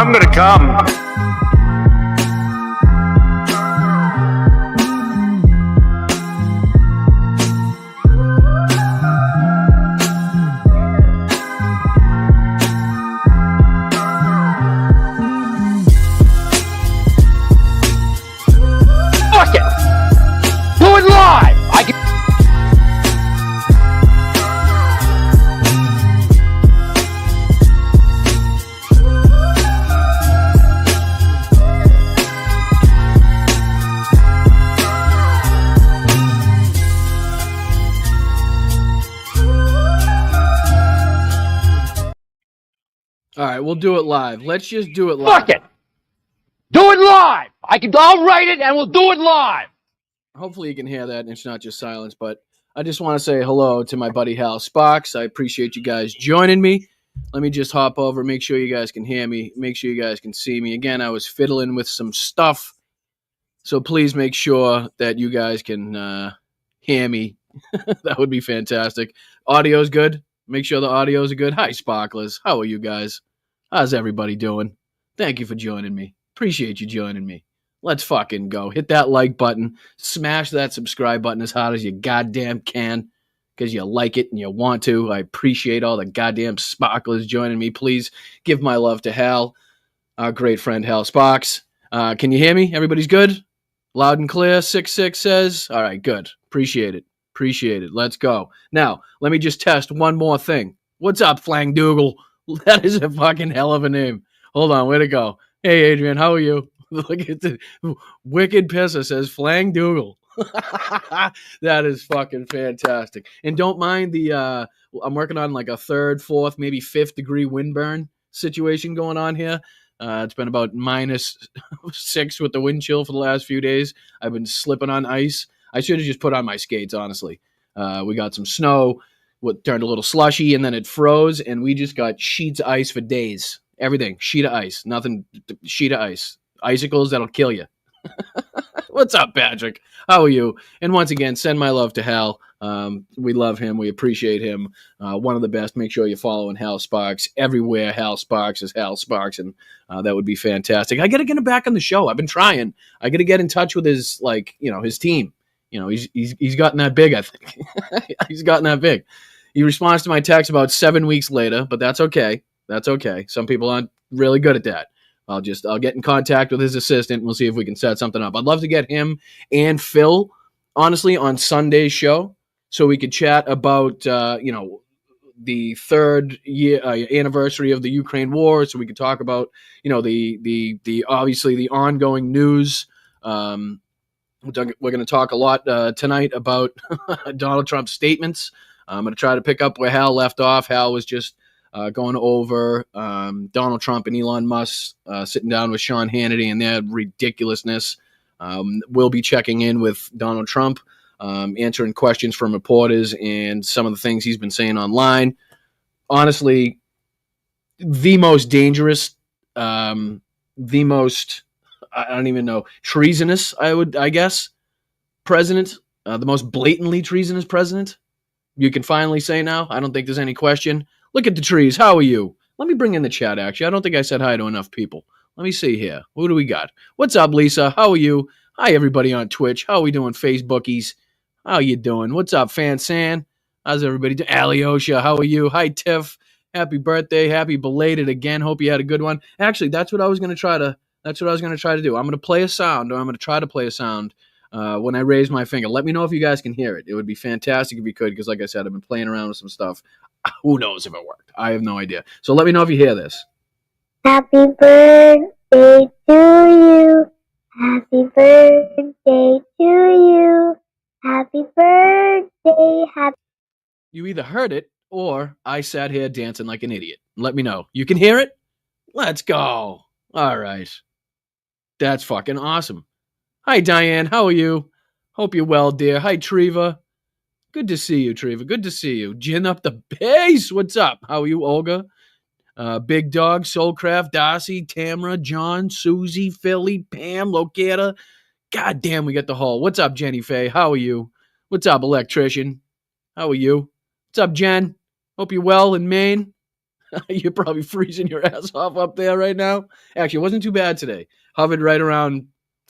I'm gonna come. Fuck it! Do it live! I can. All right, we'll do it live. Let's just do it live. Fuck it! Do it live! I'll write it and we'll do it live! Hopefully you can hear that and it's not just silence, but I just want to say hello to my buddy Hal Sparks. I appreciate you guys joining me. Let me just hop over, make sure you guys can hear me, make sure you guys can see me. Again, I was fiddling with some stuff, so please make sure that you guys can hear me. That would be fantastic. Audio's good. Make sure the audios are good. Hi, Sparklers. How are you guys? How's everybody doing? Thank you for joining me. Appreciate you joining me. Let's fucking go. Hit that like button. Smash that subscribe button as hard as you goddamn can because you like it and you want to. I appreciate all the goddamn sparklers joining me. Please give my love to Hal, our great friend Hal Sparks. Can you hear me? Everybody's good? Loud and clear, 6-6 says. All right, good. Appreciate it. Appreciate it. Let's go. Now, let me just test one more thing. What's up, Flang Dougal? That is a fucking hell of a name. Hold on, way to go. Hey, Adrian, how are you? Look at the wicked pisser says Flang Dougal. That is fucking fantastic. And don't mind the, I'm working on like a 3rd, 4th, maybe 5th degree windburn situation going on here. It's been about -6 with the wind chill for the last few days. I've been slipping on ice. I should have just put on my skates, honestly. We got some snow, what turned a little slushy, and then it froze, and we just got sheets of ice for days. Everything, sheet of ice, nothing, sheet of ice. Icicles that'll kill you. What's up, Patrick? How are you? And once again, send my love to Hal. We love him. We appreciate him. One of the best. Make sure you're following Hal Sparks everywhere. Hal Sparks is Hal Sparks, and that would be fantastic. I got to get him back on the show. I've been trying. I got to get in touch with his, his team. You know, he's gotten that big, I think. He's gotten that big. He responds to my text about 7 weeks later, but that's okay. That's okay. Some people aren't really good at that. I'll get in contact with his assistant and we'll see if we can set something up. I'd love to get him and Phil, honestly, on Sunday's show so we could chat about, the 3rd year anniversary of the Ukraine war. So we could talk about, the obviously the ongoing news. We're going to talk a lot tonight about Donald Trump's statements. I'm going to try to pick up where Hal left off. Hal was just going over Donald Trump and Elon Musk sitting down with Sean Hannity and their ridiculousness. We'll be checking in with Donald Trump, answering questions from reporters and some of the things he's been saying online. Honestly, the most dangerous, the most, I don't even know, treasonous, I guess, president, the most blatantly treasonous president you can finally say now. I don't think there's any question. Look at the trees. How are you? Let me bring in the chat, actually. I don't think I said hi to enough people. Let me see here. Who do we got? What's up, Lisa? How are you? Hi, everybody on Twitch. How are we doing, Facebookies? How you doing? What's up, Fan San? How's everybody doing? Alyosha, how are you? Hi, Tiff. Happy birthday. Happy belated again. Hope you had a good one. Actually, that's what I was going to try to do. I'm going to play a sound, or I'm going to try to play a sound when I raise my finger. Let me know if you guys can hear it. It would be fantastic if you could, because like I said, I've been playing around with some stuff. Who knows if it worked? I have no idea. So let me know if you hear this. Happy birthday to you. Happy birthday to you. Happy birthday. You either heard it or I sat here dancing like an idiot. Let me know. You can hear it? Let's go. All right. That's fucking awesome. Hi, Diane. How are you? Hope you're well, dear. Hi, Treva. Good to see you, Treva. Good to see you. Gin up the bass. What's up? How are you, Olga? Big Dog, Soulcraft, Darcy, Tamara, John, Susie, Philly, Pam, Locata. God damn, we got the whole. What's up, Jenny Faye? How are you? What's up, Electrician? How are you? What's up, Jen? Hope you're well in Maine. You're probably freezing your ass off up there right now. Actually, it wasn't too bad today. Hovered right around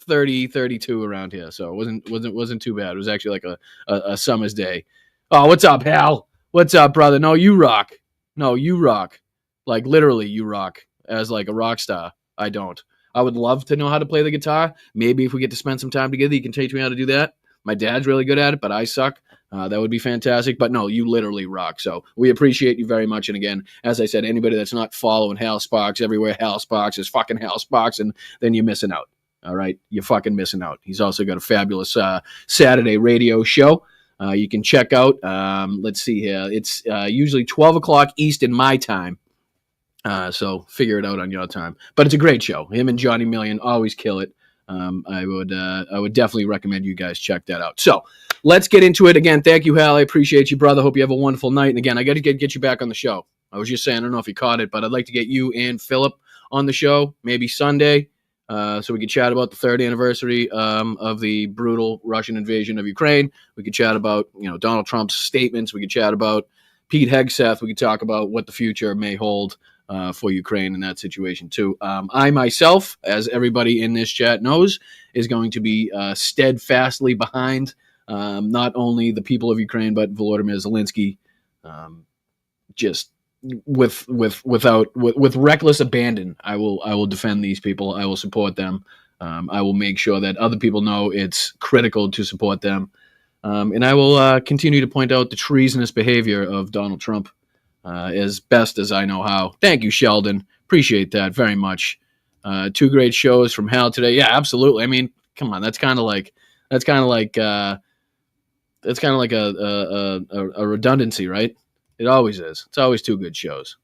30, 32 around here, so it wasn't too bad. It was actually like a summer's day. Oh, what's up, Hal? What's up, brother? No, you rock. No, you rock. Like literally, you rock as like a rock star. I don't. I would love to know how to play the guitar. Maybe if we get to spend some time together, you can teach me how to do that. My dad's really good at it, but I suck. That would be fantastic. But no, you literally rock. So we appreciate you very much. And again, as I said, anybody that's not following Hal Sparks, everywhere Hal Sparks is fucking Hal Sparks, and then you're missing out. All right? You're fucking missing out. He's also got a fabulous Saturday radio show. You can check out, let's see here. It's usually 12 o'clock Eastern my time. So figure it out on your time. But it's a great show. Him and Johnny Million always kill it. I would definitely recommend you guys check that out. So let's get into it. Again, thank you, Hal. I appreciate you, brother. Hope you have a wonderful night. And again, I got to get you back on the show. I was just saying, I don't know if you caught it, but I'd like to get you and Philip on the show, maybe Sunday, so we could chat about the 3rd anniversary of the brutal Russian invasion of Ukraine. We could chat about, Donald Trump's statements. We could chat about Pete Hegseth. We could talk about what the future may hold for Ukraine in that situation too. I myself, as everybody in this chat knows, is going to be steadfastly behind not only the people of Ukraine but Volodymyr Zelenskyy, just with reckless abandon. I will defend these people. I will support them. I will make sure that other people know it's critical to support them, and I will continue to point out the treasonous behavior of Donald Trump. As best as I know how. Thank you, Sheldon. Appreciate that very much. 2 great shows from Hal today. Yeah, absolutely. I mean, come on, that's kind of like a redundancy, right? It always is. It's always 2 good shows.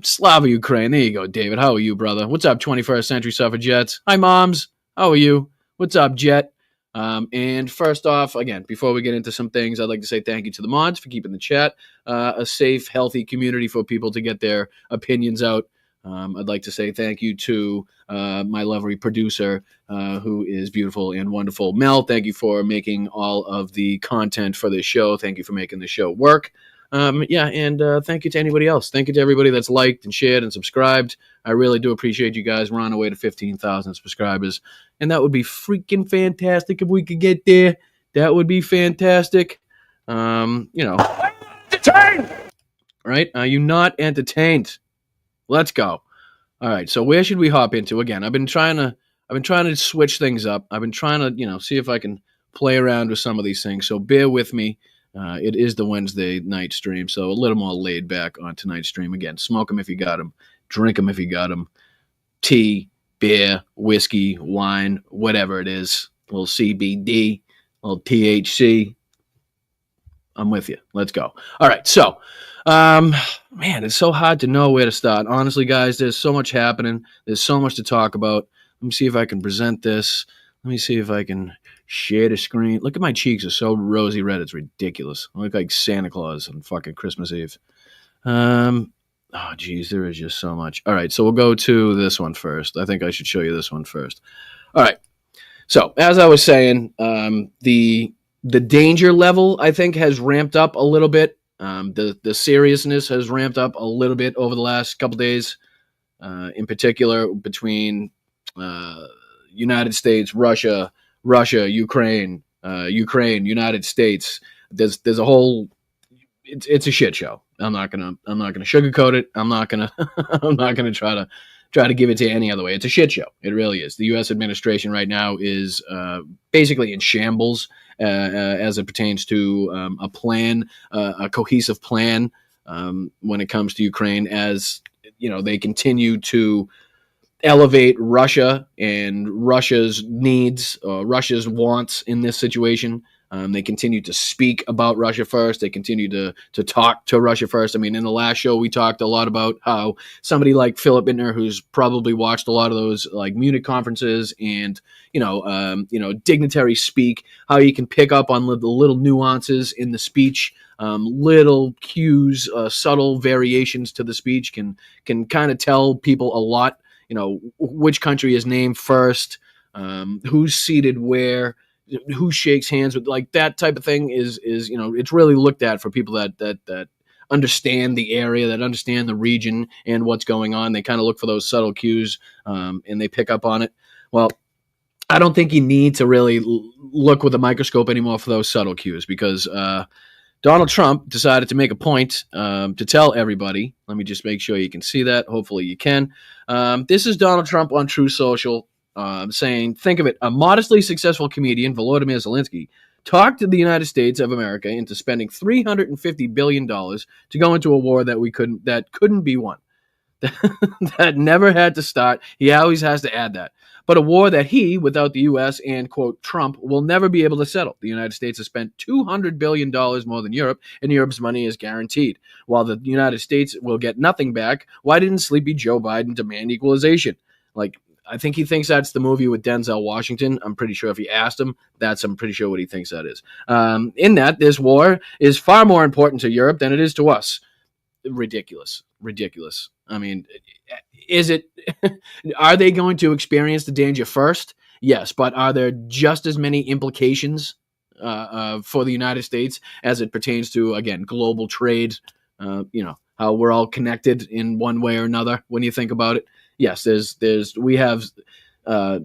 Slava Ukraine. There you go, David. How are you, brother? What's up, 21st Century Suffragettes? Hi, moms. How are you? What's up, Jet? And first off, again, before we get into some things, I'd like to say thank you to the mods for keeping the chat a safe, healthy community for people to get their opinions out. I'd like to say thank you to my lovely producer, who is beautiful and wonderful, Mel. Thank you for making all of the content for this show. Thank you for making the show work. And thank you to anybody else. Thank you to everybody that's liked and shared and subscribed. I really do appreciate you guys. We're on our way to 15,000 subscribers, and that would be freaking fantastic if we could get there. That would be fantastic. Entertained! Right? Are you not entertained? Let's go. All right. So where should we hop into? Again, I've been trying to switch things up. I've been trying to, see if I can play around with some of these things. So bear with me. It is the Wednesday night stream, so a little more laid back on tonight's stream. Again, smoke them if you got them. Drink them if you got them. Tea, beer, whiskey, wine, whatever it is. A little CBD, a little THC. I'm with you. Let's go. All right, so, man, it's so hard to know where to start. Honestly, guys, there's so much happening. There's so much to talk about. Let me see if I can present this. Let me see if I can share the screen. Look at my cheeks. Are so rosy red. It's ridiculous. I look like Santa Claus on fucking Christmas Eve. Oh, geez, there is just so much. All right, so we'll go to this one first. I think I should show you this one first. All right. So, as I was saying, the danger level, I think, has ramped up a little bit. The seriousness has ramped up a little bit over the last couple days, in particular between United States, Russia, Ukraine, United States. There's a whole. It's a shit show. I'm not gonna sugarcoat it. I'm not gonna try to give it to you any other way. It's a shit show. It really is. The U.S. administration right now is basically in shambles as it pertains to a plan, a cohesive plan when it comes to Ukraine. As they continue to elevate Russia and Russia's needs, Russia's wants in this situation. They continue to speak about Russia first. They continue to talk to Russia first. I mean, in the last show, we talked a lot about how somebody like Philip Bittner, who's probably watched a lot of those like Munich conferences and, dignitaries speak, how you can pick up on the little nuances in the speech, little cues, subtle variations to the speech can kind of tell people a lot, which country is named first, who's seated where, who shakes hands with, like that type of thing is it's really looked at for people that understand the area, that understand the region and what's going on. They kind of look for those subtle cues, and they pick up on it. Well, I don't think you need to really look with a microscope anymore for those subtle cues, because Donald Trump decided to make a point to tell everybody. Let me just make sure you can see that. Hopefully you can. This is Donald Trump on True Social saying, think of it, a modestly successful comedian, Vladimir Zelenskyy, talked the United States of America into spending $350 billion to go into a war that couldn't be won. That never had to start. He always has to add that. But a war that he, without the U.S. and, quote, Trump, will never be able to settle. The United States has spent $200 billion more than Europe, and Europe's money is guaranteed. While the United States will get nothing back, why didn't sleepy Joe Biden demand equalization? Like, I think he thinks that's the movie with Denzel Washington. I'm pretty sure if you asked him, I'm pretty sure what he thinks that is. In that, this war is far more important to Europe than it is to us. Ridiculous. I mean, is it? Are they going to experience the danger first? Yes, but are there just as many implications for the United States as it pertains to, again, global trade? How we're all connected in one way or another. When you think about it, yes, we have a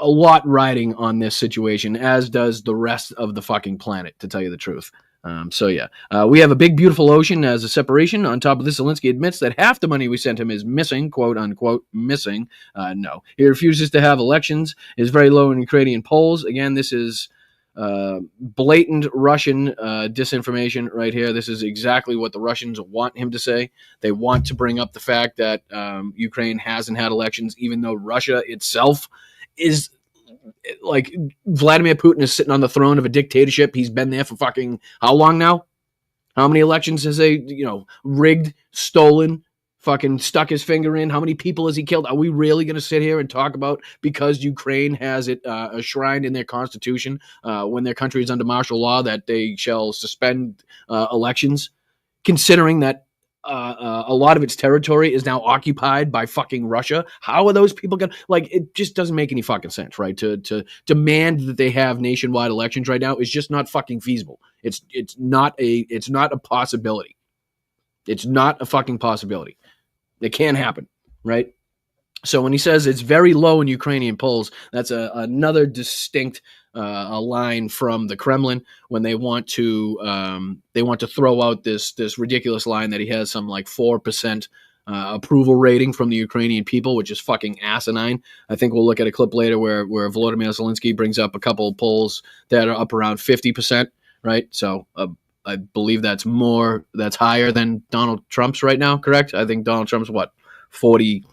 lot riding on this situation, as does the rest of the fucking planet, to tell you the truth. We have a big, beautiful ocean as a separation. On top of this, Zelenskyy admits that half the money we sent him is missing, quote unquote, missing. No. He refuses to have elections, is very low in Ukrainian polls. Again, this is blatant Russian disinformation right here. This is exactly what the Russians want him to say. They want to bring up the fact that Ukraine hasn't had elections, even though Russia itself is... Like, Vladimir Putin is sitting on the throne of a dictatorship. He's been there for fucking how long now? How many elections has they, rigged, stolen, fucking stuck his finger in? How many people has he killed? Are we really going to sit here and talk about, because Ukraine has it enshrined in their constitution when their country is under martial law, that they shall suspend elections, considering that a lot of its territory is now occupied by fucking Russia? How are those people going to, it just doesn't make any fucking sense, right? To demand that they have nationwide elections right now is just not fucking feasible. It's not a possibility. It's not a fucking possibility. It can't happen, right? So when he says it's very low in Ukrainian polls, that's another distinct a line from the Kremlin when they want to throw out this ridiculous line that he has some 4% approval rating from the Ukrainian people, which is fucking asinine. I think we'll look at a clip later where Volodymyr Zelenskyy brings up a couple of polls that are up around 50%, right? So I believe that's higher than Donald Trump's right now, correct? I think Donald Trump's 40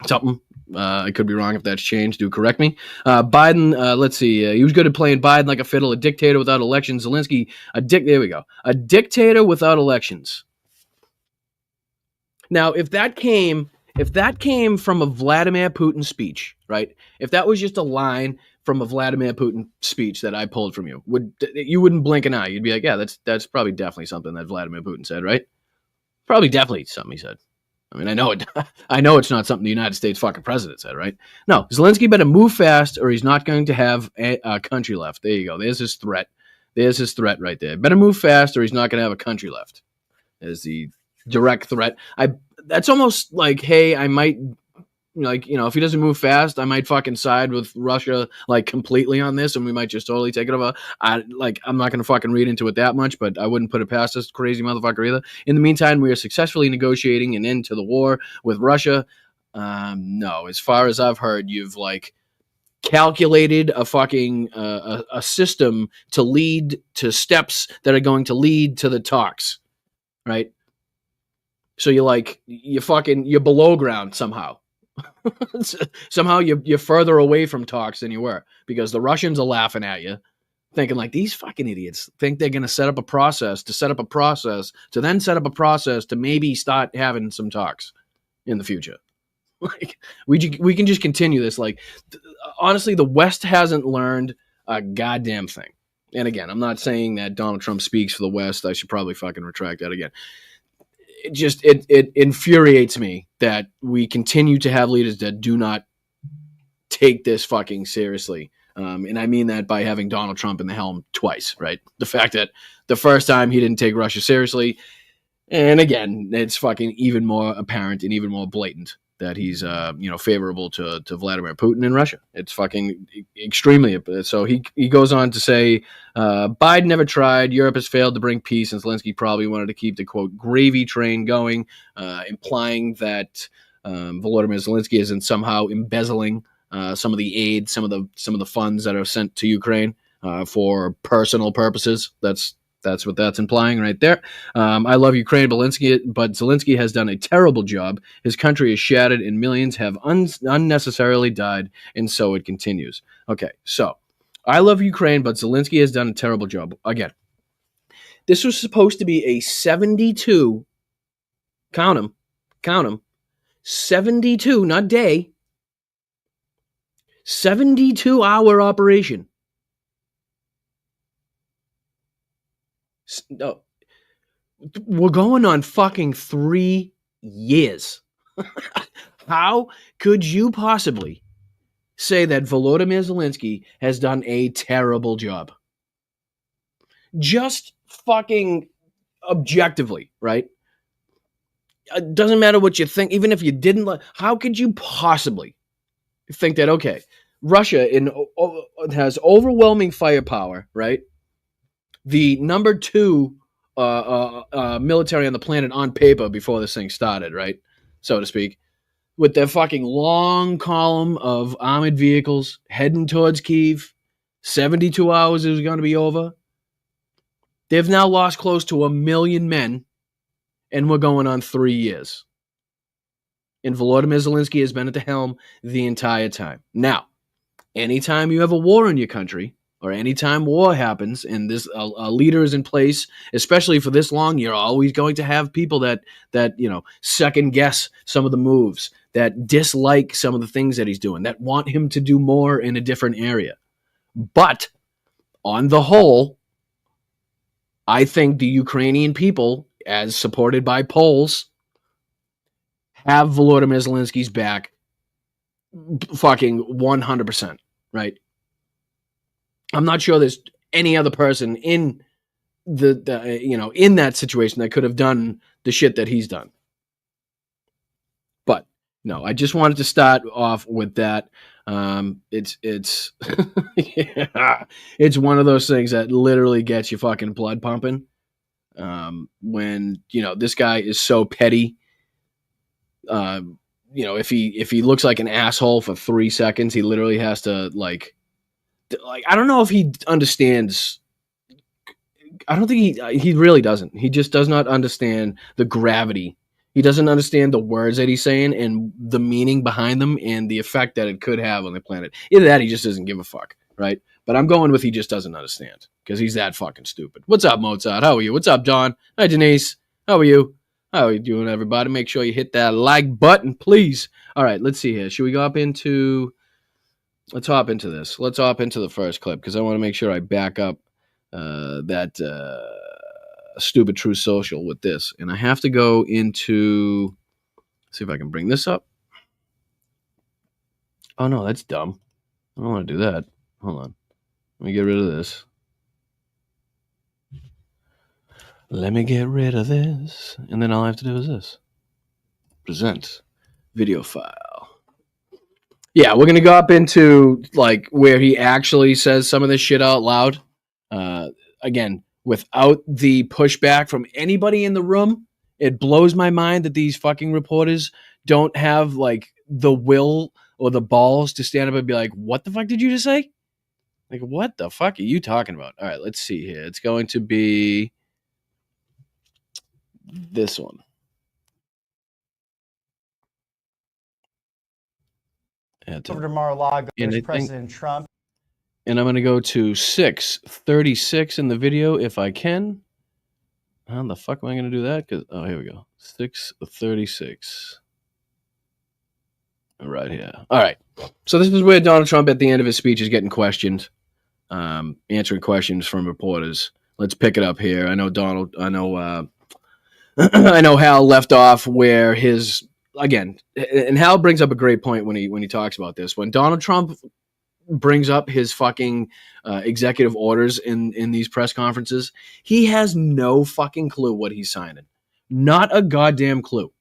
something. I could be wrong if that's changed. Do correct me. Biden, let's see. He was good at playing Biden like a fiddle, a dictator without elections. Zelenskyy, there we go. A dictator without elections. Now, if that came from a Vladimir Putin speech, right? If that was just a line from a Vladimir Putin speech that I pulled from you, you wouldn't blink an eye. You'd be like, yeah, that's probably definitely something that Vladimir Putin said, right? Probably definitely something he said. I mean, I know it's not something the United States fucking president said, right? No, Zelenskyy better move fast or he's not going to have a country left. There you go. There's his threat. There's his threat right there. Better move fast or he's not going to have a country left. There's the direct threat. That's almost like, hey, I might, if he doesn't move fast, I might fucking side with Russia completely on this, and we might just totally take it over. I'm not going to fucking read into it that much, but I wouldn't put it past this crazy motherfucker either. In the meantime, we are successfully negotiating an end to the war with Russia. No, as far as I've heard, you've calculated a fucking a system to lead to steps that are going to lead to the talks, right? So you're below ground somehow. Somehow you're further away from talks than you were, because the Russians are laughing at you, thinking these fucking idiots think they're going to set up a process to then set up a process to maybe start having some talks in the future. We can just continue this. Honestly, the West hasn't learned a goddamn thing. And again, I'm not saying that Donald Trump speaks for the West. I should probably fucking retract that again. It infuriates me that we continue to have leaders that do not take this fucking seriously. And I mean that by having Donald Trump in the helm twice, right? The fact that the first time he didn't take Russia seriously, And again, it's fucking even more apparent and even more blatant that he's, favorable to Vladimir Putin in Russia. It's fucking extremely. So he goes on to say, Biden never tried. Europe has failed to bring peace, and Zelensky probably wanted to keep the, quote, gravy train going, implying that Volodymyr Zelensky isn't somehow embezzling some of the aid, some of the funds that are sent to Ukraine for personal purposes. That's what that's implying right there. I love Ukraine, but Zelensky has done a terrible job. His country is shattered and millions have unnecessarily died, and so it continues. Okay, so I love Ukraine, but Zelensky has done a terrible job. Again, this was supposed to be a 72, count them, 72, not day, 72-hour operation. No, we're going on fucking 3 years. How could you possibly say that Volodymyr Zelensky has done a terrible job? Just fucking objectively, right? It doesn't matter what you think, even if you didn't. How could you possibly think that, okay, Russia has overwhelming firepower, right? The number 2 military on the planet on paper before this thing started, right? So to speak, with their fucking long column of armored vehicles heading towards Kyiv. 72 hours is going to be over. They've now lost close to 1 million men, and we're going on 3 years. And Volodymyr Zelensky has been at the helm the entire time. Now, anytime you have a war in your country, or anytime war happens and this a leader is in place, especially for this long, you're always going to have people that second guess some of the moves, that dislike some of the things that he's doing, that want him to do more in a different area. But on the whole, I think the Ukrainian people, as supported by polls, have Volodymyr Zelensky's back fucking 100%, right? I'm not sure there's any other person in in that situation that could have done the shit that he's done. But no, I just wanted to start off with that. It's yeah, it's one of those things that literally gets your fucking blood pumping. When this guy is so petty. If he looks like an asshole for 3 seconds, he literally has to like I don't know if he understands. I don't think he really doesn't. He just does not understand the gravity. He doesn't understand the words that he's saying and the meaning behind them and the effect that it could have on the planet. Either that, he just doesn't give a fuck, right? But I'm going with he just doesn't understand because he's that fucking stupid. What's up, Mozart? How are you? What's up, John? Hi, Denise. How are you? How are you doing, everybody? Make sure you hit that like button, please. All right, let's see here. Should we go up into... Let's hop into this. Let's hop into the first clip because I want to make sure I back up that stupid True Social with this. And I have to go into... See if I can bring this up. Oh, no, that's dumb. I don't want to do that. Hold on. Let me get rid of this. Let me get rid of this. And then all I have to do is this. Present video file. Yeah, we're going to go up into like where he actually says some of this shit out loud. Again, without the pushback from anybody in the room, it blows my mind that these fucking reporters don't have like the will or the balls to stand up and be like, what the fuck did you just say? Like, what the fuck are you talking about? All right, let's see here. It's going to be this one. Over to Mar-a-Lago, there's President Trump. And I'm going to go to 6:36 in the video if I can. How the fuck am I going to do that? Oh, here we go. 6:36. Right here. All right. So this is where Donald Trump at the end of his speech is getting questioned, answering questions from reporters. Let's pick it up here. I know I know Hal left off where his... Again, and Hal brings up a great point when he talks about this. When Donald Trump brings up his fucking executive orders in these press conferences, he has no fucking clue what he's signing. Not a goddamn clue.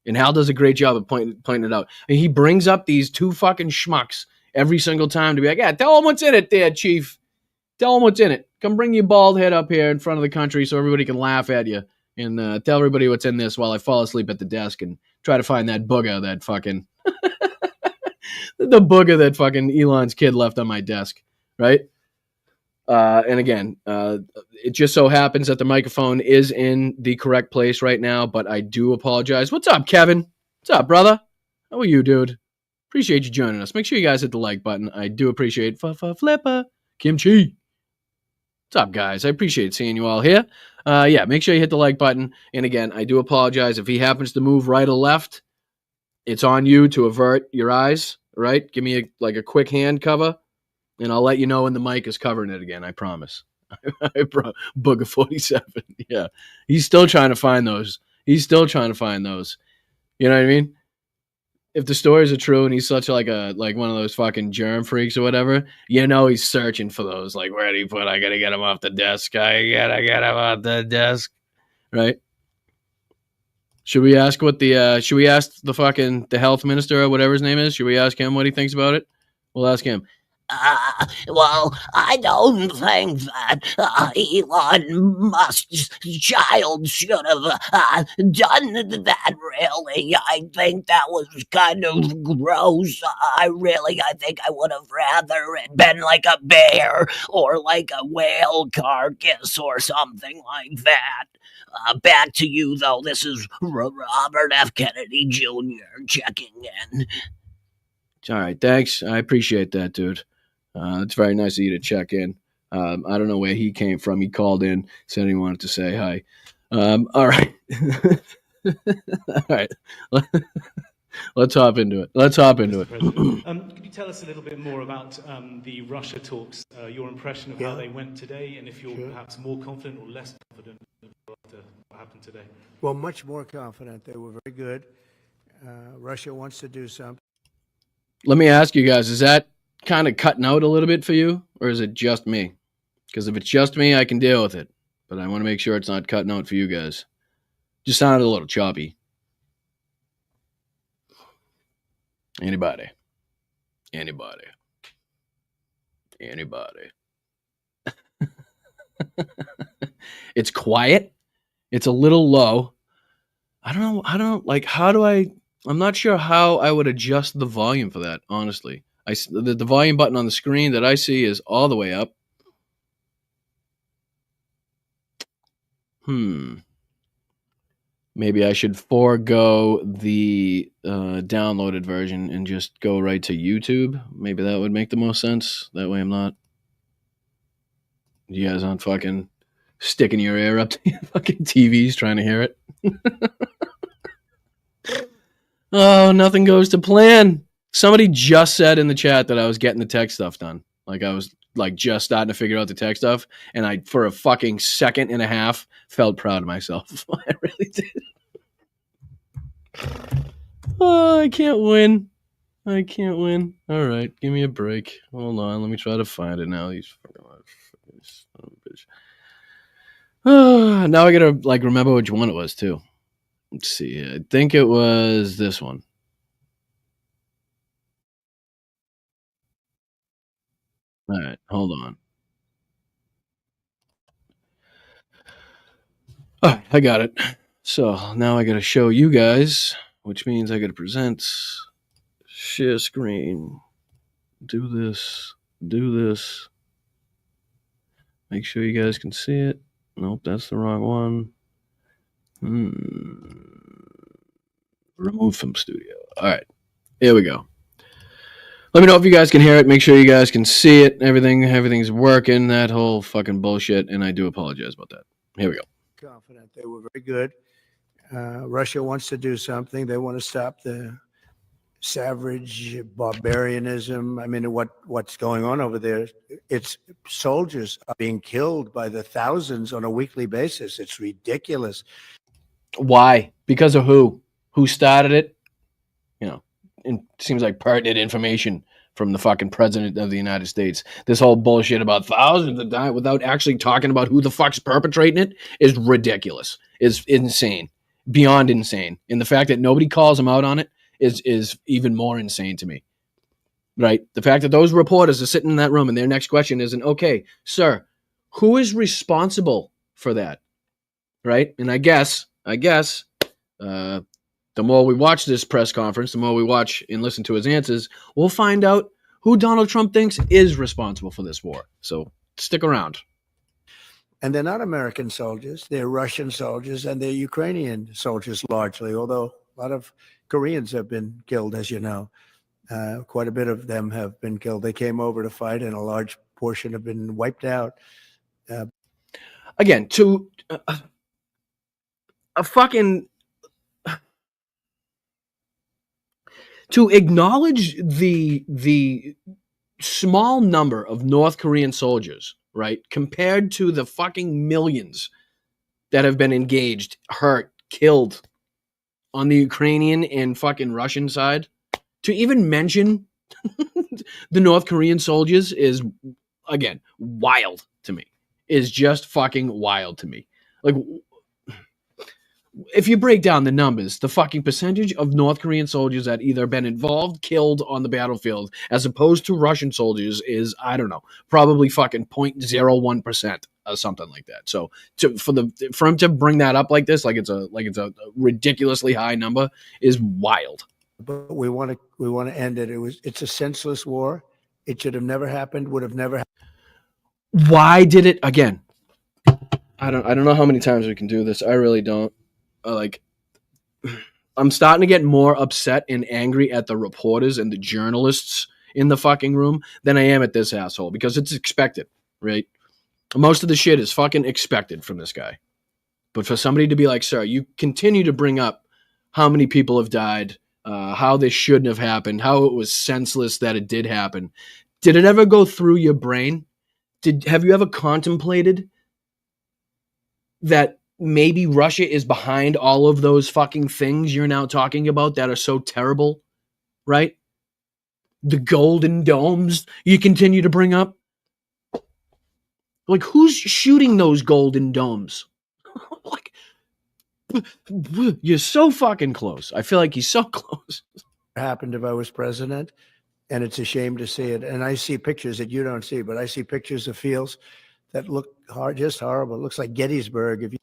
And Hal does a great job of pointing it out. And he brings up these two fucking schmucks every single time to be like, yeah, tell him what's in it there, Chief. Tell him what's in it. Come bring your bald head up here in front of the country so everybody can laugh at you. And tell everybody what's in this while I fall asleep at the desk and try to find that booger that fucking... the booger that fucking Elon's kid left on my desk, right? And again, it just so happens that the microphone is in the correct place right now, but I do apologize. What's up, Kevin? What's up, brother? How are you, dude? Appreciate you joining us. Make sure you guys hit the like button. I do appreciate Flipper, Kimchi. What's up, guys? I appreciate seeing you all here. Yeah, make sure you hit the like button. And again, I do apologize if he happens to move right or left. It's on you to avert your eyes, right? Give me a quick hand cover. And I'll let you know when the mic is covering it again. I promise. Booger 47. Yeah. He's still trying to find those. You know what I mean? If the stories are true and he's such like one of those fucking germ freaks or whatever, you know he's searching for those. Like, where do you put? I gotta get him off the desk. I gotta get him off the desk. Right? Should we ask the health minister or whatever his name is? Should we ask him what he thinks about it? We'll ask him. Well, I don't think that Elon Musk's child should have done that, really. I think that was kind of gross. I think I would have rather it been like a bear or like a whale carcass or something like that. Back to you, though. This is Robert F. Kennedy Jr. checking in. All right, thanks. I appreciate that, dude. It's very nice of you to check in. I don't know where he came from. He called in, said he wanted to say hi. All right. All right. Let's hop into it. Could you tell us a little bit more about the Russia talks, your impression of how they went today, and if you're perhaps more confident or less confident after what happened today? Well, much more confident. They were very good. Russia wants to do something. Let me ask you guys, is that kind of cutting out a little bit for you, or is it just me? Because if it's just me, I can deal with it. But I want to make sure it's not cutting out for you guys. Just sounded a little choppy. Anybody? It's quiet. It's a little low. I'm not sure how I would adjust the volume for that, honestly. The volume button on the screen that I see is all the way up. Maybe I should forego the downloaded version and just go right to YouTube. Maybe that would make the most sense. That way I'm not... You guys aren't fucking sticking your ear up to your fucking TVs trying to hear it. Oh, nothing goes to plan. Somebody just said in the chat that I was getting the tech stuff done. Like I was just starting to figure out the tech stuff. And I, for a fucking second and a half, felt proud of myself. I really did. Oh, I can't win. All right, give me a break. Hold on, let me try to find it now. These fucking son of a bitch. Now I gotta remember which one it was too. Let's see. I think it was this one. All right, hold on. All right, I got it. So now I got to show you guys, which means I got to present, share screen, do this. Make sure you guys can see it. Nope, that's the wrong one. Remove from studio. All right, here we go. Let me know if you guys can hear it. Make sure you guys can see it. Everything's working. That whole fucking bullshit, and I do apologize about that. Here we go. Confident. They were very good. Russia wants to do something. They want to stop the savage barbarianism. I mean, what's going on over there? It's soldiers are being killed by the thousands on a weekly basis. It's ridiculous. Why? Because of who? Who started it? You know, it seems like pertinent information from the fucking president of the United States. This whole bullshit about thousands of died without actually talking about who the fuck's perpetrating it is ridiculous. Is insane. Beyond insane. And the fact that nobody calls him out on it is even more insane to me. Right? The fact that those reporters are sitting in that room and their next question isn't, okay, sir, who is responsible for that? Right? And I guess, the more we watch this press conference, the more we watch and listen to his answers, we'll find out who Donald Trump thinks is responsible for this war. So stick around. And they're not American soldiers. They're Russian soldiers and they're Ukrainian soldiers largely, although a lot of Koreans have been killed, as you know. Quite a bit of them have been killed. They came over to fight and a large portion have been wiped out. Again, to a fucking... To acknowledge the small number of North Korean soldiers, right, compared to the fucking millions that have been engaged, hurt, killed on the Ukrainian and fucking Russian side, to even mention the North Korean soldiers is, again, wild to me. Is just fucking wild to me. Like, if you break down the numbers, the fucking percentage of North Korean soldiers that either been involved, killed on the battlefield, as opposed to Russian soldiers is, I don't know, probably fucking 0.01% or something like that. So for him to bring that up like this, like it's a ridiculously high number, is wild. But we want to end it. It's a senseless war. It should have never happened. Would have never happened. Why did it again? I don't know how many times we can do this. I really don't. I'm starting to get more upset and angry at the reporters and the journalists in the fucking room than I am at this asshole, because it's expected, right? Most of the shit is fucking expected from this guy. But for somebody to be like, sir, you continue to bring up how many people have died, how this shouldn't have happened, how it was senseless that it did happen. Did it ever go through your brain? Have you ever contemplated that maybe Russia is behind all of those fucking things you're now talking about that are so terrible, right? The golden domes you continue to bring up. Like, who's shooting those golden domes? Like, you're so fucking close. I feel like he's so close. Happened if I was president, and it's a shame to see it. And I see pictures that you don't see, but I see pictures of fields that look just horrible. It looks like Gettysburg. If you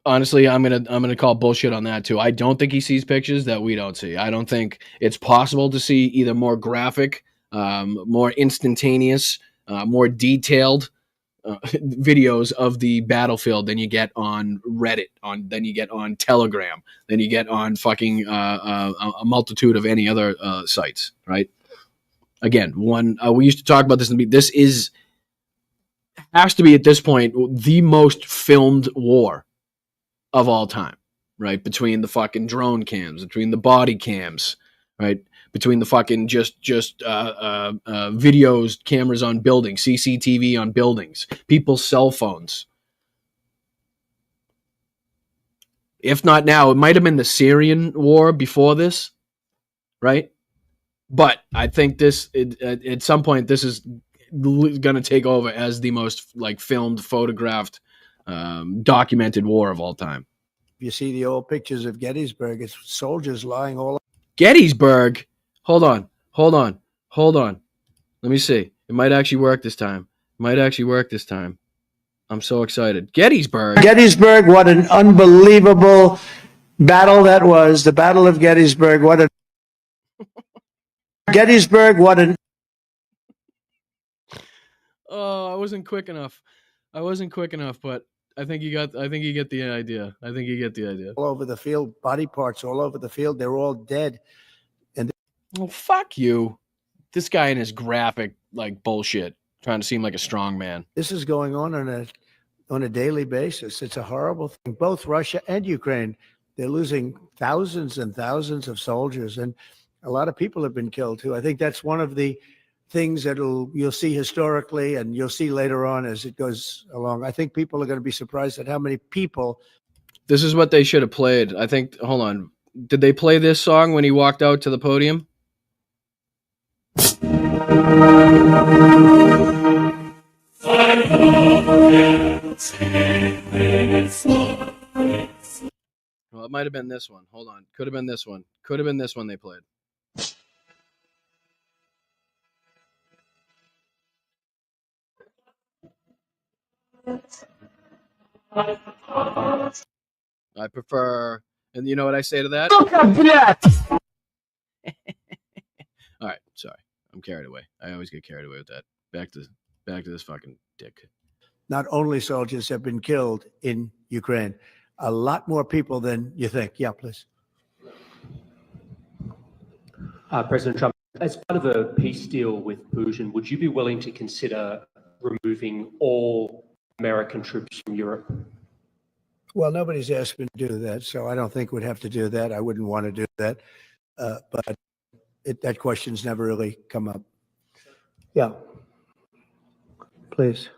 Honestly, I'm gonna call bullshit on that too. I don't think he sees pictures that we don't see. I don't think it's possible to see either more graphic, more instantaneous, more detailed videos of the battlefield than you get on Reddit, than you get on Telegram, than you get on fucking a multitude of any other sites. Right? Again, we used to talk about this. This has to be at this point the most filmed war of all time, right? Between the fucking drone cams, between the body cams, right? Between the fucking just videos, cameras on buildings, CCTV on buildings, people's cell phones. If not now, it might have been the Syrian war before this, right? But I think at some point, this is going to take over as the most filmed, photographed, documented war of all time. you see the old pictures of Gettysburg, it's soldiers lying all. Gettysburg? Hold on. Let me see. It might actually work this time. I'm so excited. Gettysburg, what an unbelievable battle that was. The Battle of Gettysburg, Gettysburg, what an... Oh, I wasn't quick enough, but I think you get the idea. All over the field, body parts all over the field. They're all dead. Oh, fuck you. This guy and his graphic bullshit, trying to seem like a strong man. This is going on a daily basis. It's a horrible thing. Both Russia and Ukraine, they're losing thousands and thousands of soldiers, and a lot of people have been killed too. I think that's one of the things that you'll see historically, and you'll see later on as it goes along. I think people are going to be surprised at how many people. This is what they should have played. I think. Hold on. Did they play this song when he walked out to the podium? Well, it might have been this one. Hold on. Could have been this one. Could have been this one they played. I prefer, and you know what I say to that? All right, sorry. I'm carried away. I always get carried away with that. Back to this fucking dick. Not only soldiers have been killed in Ukraine, a lot more people than you think. Yeah, please. President Trump, as part of a peace deal with Putin, would you be willing to consider removing all American troops from Europe? Well, nobody's asked me to do that, so I don't think we'd have to do that. I wouldn't want to do that, but that question's never really come up. Yeah, please.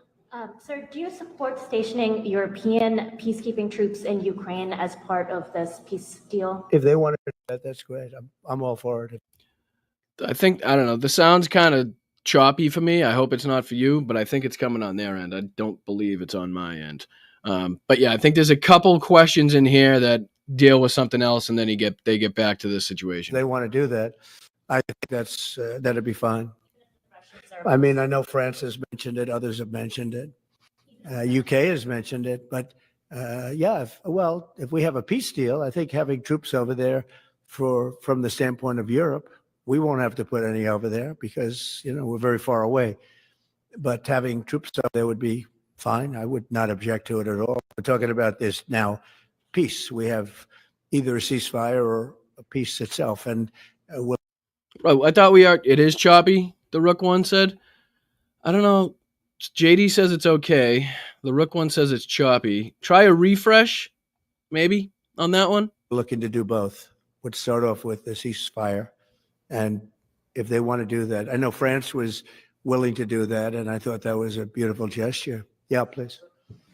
Sir, do you support stationing European peacekeeping troops in Ukraine as part of this peace deal? If they want to do that, that's great. I'm all for it. I don't know. The sound's kind of choppy for me. I hope it's not for you, but I think it's coming on their end. I don't believe it's on my end. But yeah, I think there's a couple questions in here that deal with something else, and then they get back to this situation. If they want to do that, I think that'd be fine. I mean, I know France has mentioned it, others have mentioned it, UK has mentioned it, but yeah, if we have a peace deal, I think having troops over there from the standpoint of Europe, we won't have to put any over there because, we're very far away. But having troops over there would be fine. I would not object to it at all. We're talking about this now, peace. We have either a ceasefire or a peace itself. And I thought it is choppy, the Rook one said. I don't know. JD says it's okay. The Rook one says it's choppy. Try a refresh, maybe, on that one. Looking to do both. Would start off with the ceasefire. And if they want to do that, I know France was willing to do that, and I thought that was a beautiful gesture. Yeah, please.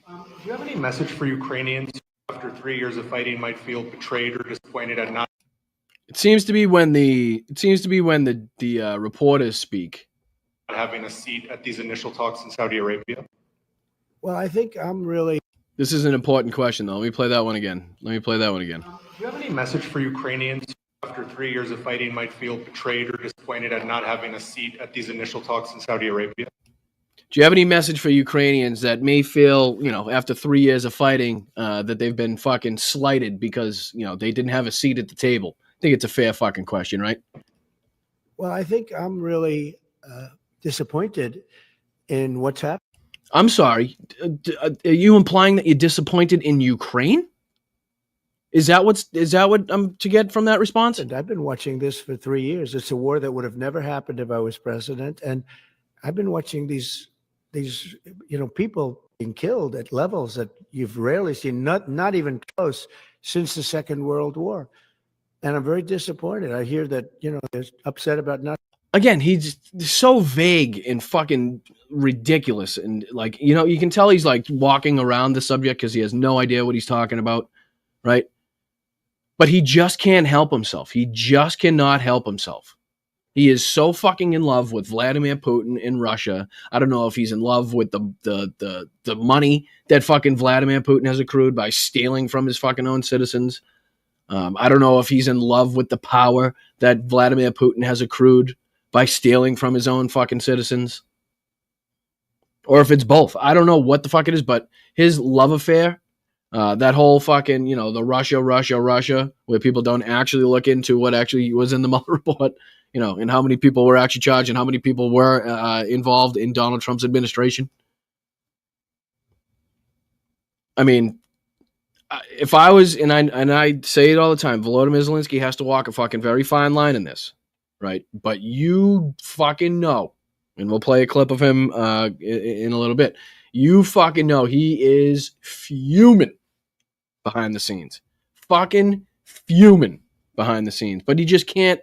Do you have any message for Ukrainians who, after 3 years of fighting, might feel betrayed or disappointed at not? It seems to be when the reporters speak. Having a seat at these initial talks in Saudi Arabia? Well, I think I'm really. This is an important question, though. Let me play that one again. Do you have any message for Ukrainians who, after 3 years of fighting, might feel betrayed or disappointed at not having a seat at these initial talks in Saudi Arabia? Do you have any message for Ukrainians that may feel, after 3 years of fighting, that they've been fucking slighted because, they didn't have a seat at the table? I think it's a fair fucking question, right? Well, I think I'm really disappointed in what's happened. I'm sorry. Are you implying that you're disappointed in Ukraine? Is that what I'm to get from that response? And I've been watching this for 3 years. It's a war that would have never happened if I was president. And I've been watching these people being killed at levels that you've rarely seen, not even close, since the Second World War. And I'm very disappointed. I hear that, they're upset about not. Again, he's so vague and fucking ridiculous. And you can tell he's like walking around the subject because he has no idea what he's talking about. Right. But he just can't help himself. He just cannot help himself. He is so fucking in love with Vladimir Putin in Russia. I don't know if he's in love with the money that fucking Vladimir Putin has accrued by stealing from his fucking own citizens. I don't know if he's in love with the power that Vladimir Putin has accrued by stealing from his own fucking citizens. Or if it's both. I don't know what the fuck it is, but his love affair, that whole fucking, the Russia, where people don't actually look into what actually was in the Mueller report, and how many people were actually charged and how many people were involved in Donald Trump's administration. I mean, if I was, and I say it all the time, Volodymyr Zelenskyy has to walk a fucking very fine line in this, right? But you fucking know, and we'll play a clip of him in a little bit. You fucking know he is fuming behind the scenes. Fucking fuming behind the scenes. But he just can't,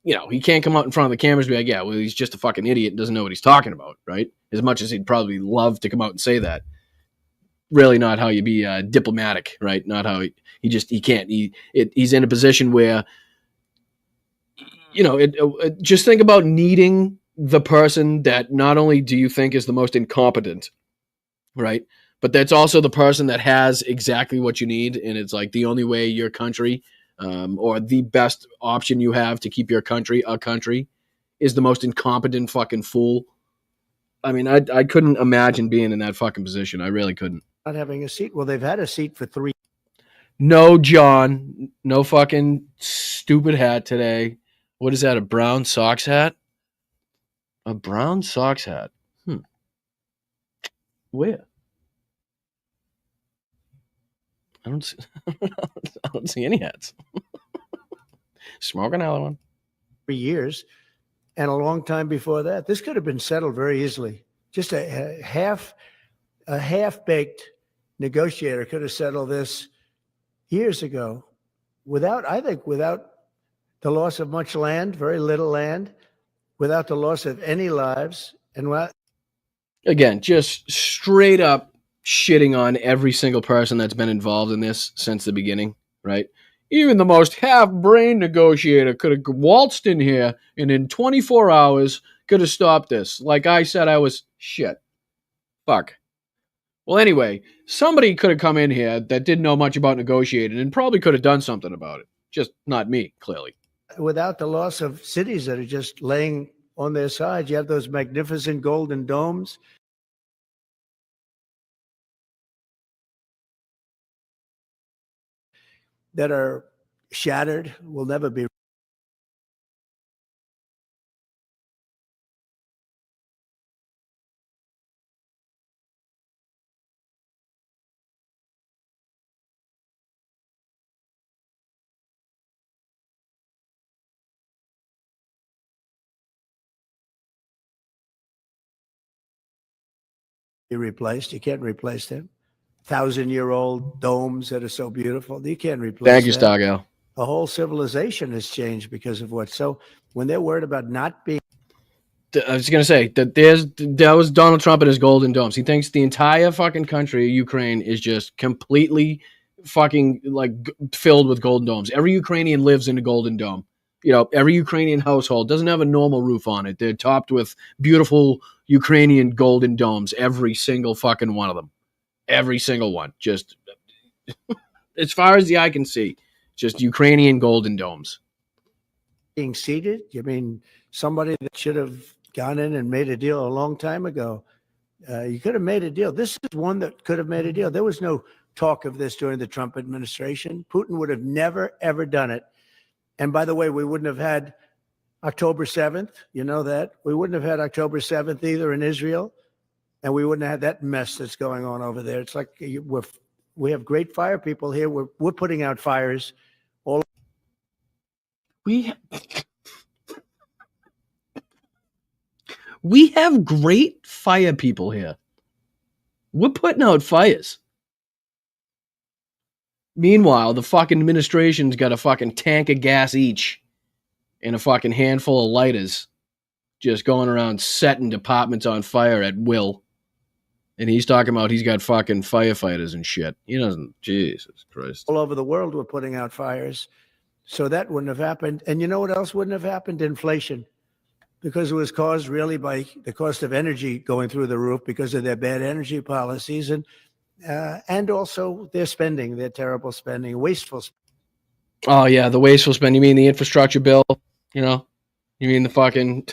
he can't come out in front of the cameras and be like, yeah, well, he's just a fucking idiot and doesn't know what he's talking about, right? As much as he'd probably love to come out and say that. Really not how you be diplomatic, right? Not how he can't. He's in a position where you know, just think about needing the person that not only do you think is the most incompetent, right? But that's also the person that has exactly what you need. And it's like the only way your country, or the best option you have to keep your country a country, is the most incompetent fucking fool. I mean, I couldn't imagine being in that fucking position. I really couldn't. Not having a seat. Well, they've had a seat for 3. No, John. No fucking stupid hat today. What is that, a brown socks hat? A brown socks hat. Where? I don't see, I don't see any hats. Smoke another one. 3 years, and a long time before that. This could have been settled very easily. Just a half-baked negotiator could have settled this years ago, without the loss of much land, very little land, without the loss of any lives, and again, just straight up shitting on every single person that's been involved in this since the beginning, right? Even the most half-brain negotiator could have waltzed in here and in 24 hours could have stopped this. Like I said, I was shit. Fuck. Well, anyway, somebody could have come in here that didn't know much about negotiating and probably could have done something about it. Just not me, clearly. Without the loss of cities that are just laying on their sides, you have those magnificent golden domes. That are shattered, will never be replaced. You can't replace them. 1,000-year-old domes that are so beautiful. You can't replace Thank you, that. Stargale. The whole civilization has changed because of what. So when they're worried about not being, I was going to say that that was Donald Trump and his golden domes. He thinks the entire fucking country of Ukraine is just completely fucking like filled with golden domes. Every Ukrainian lives in a golden dome. You know, every Ukrainian household doesn't have a normal roof on it. They're topped with beautiful Ukrainian golden domes. Every single fucking one of them. Every single one. Just as far as the eye can see, just Ukrainian golden domes. being seated, you mean somebody that should have gone in and made a deal a long time ago? You could have made a deal. This is one that could have made a deal. There was no talk of this during the Trump administration. Putin would have never, ever done it. And by the way, we wouldn't have had October 7th. You know that? We wouldn't have had October 7th either in Israel. And we wouldn't have had that mess that's going on over there. It's like we have great fire people here. We're putting out fires all. We have great fire people here. We're putting out fires. Meanwhile, the fucking administration's got a fucking tank of gas each and a fucking handful of lighters just going around setting departments on fire at will. And he's talking about he's got fucking firefighters and shit. He doesn't. Jesus Christ. All over the world, we're putting out fires. So that wouldn't have happened. And you know what else wouldn't have happened? Inflation. Because it was caused really by the cost of energy going through the roof because of their bad energy policies and also their spending, their terrible spending, wasteful spending. Oh, yeah, the wasteful spending. You mean the infrastructure bill? You know? You mean the fucking...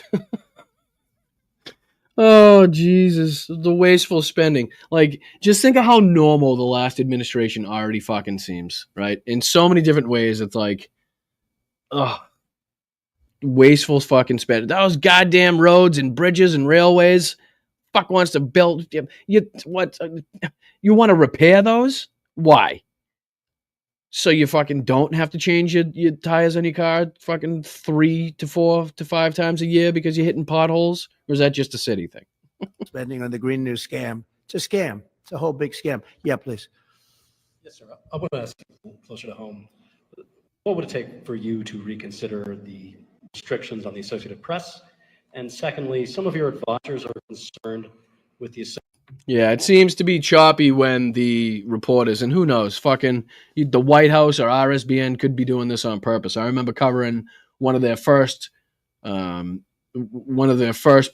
Oh, Jesus. The wasteful spending. Like, just think of how normal the last administration already fucking seems, right? In so many different ways, it's like, ugh. Wasteful fucking spending. Those goddamn roads and bridges and railways. Fuck wants to build. You want to repair those? Why? So you fucking don't have to change your tires on your car fucking 3 to 4 to 5 times a year because you're hitting potholes? Or is that just a city thing? Spending on the Green New scam. It's a scam. It's a whole big scam. Yeah, please. Yes, sir. I want to ask you closer to home. What would it take for you to reconsider the restrictions on the Associated Press? And secondly, some of your advisors are concerned with the Yeah, it seems to be choppy when the reporters, and who knows, fucking the White House or RSBN could be doing this on purpose. I remember covering one of their first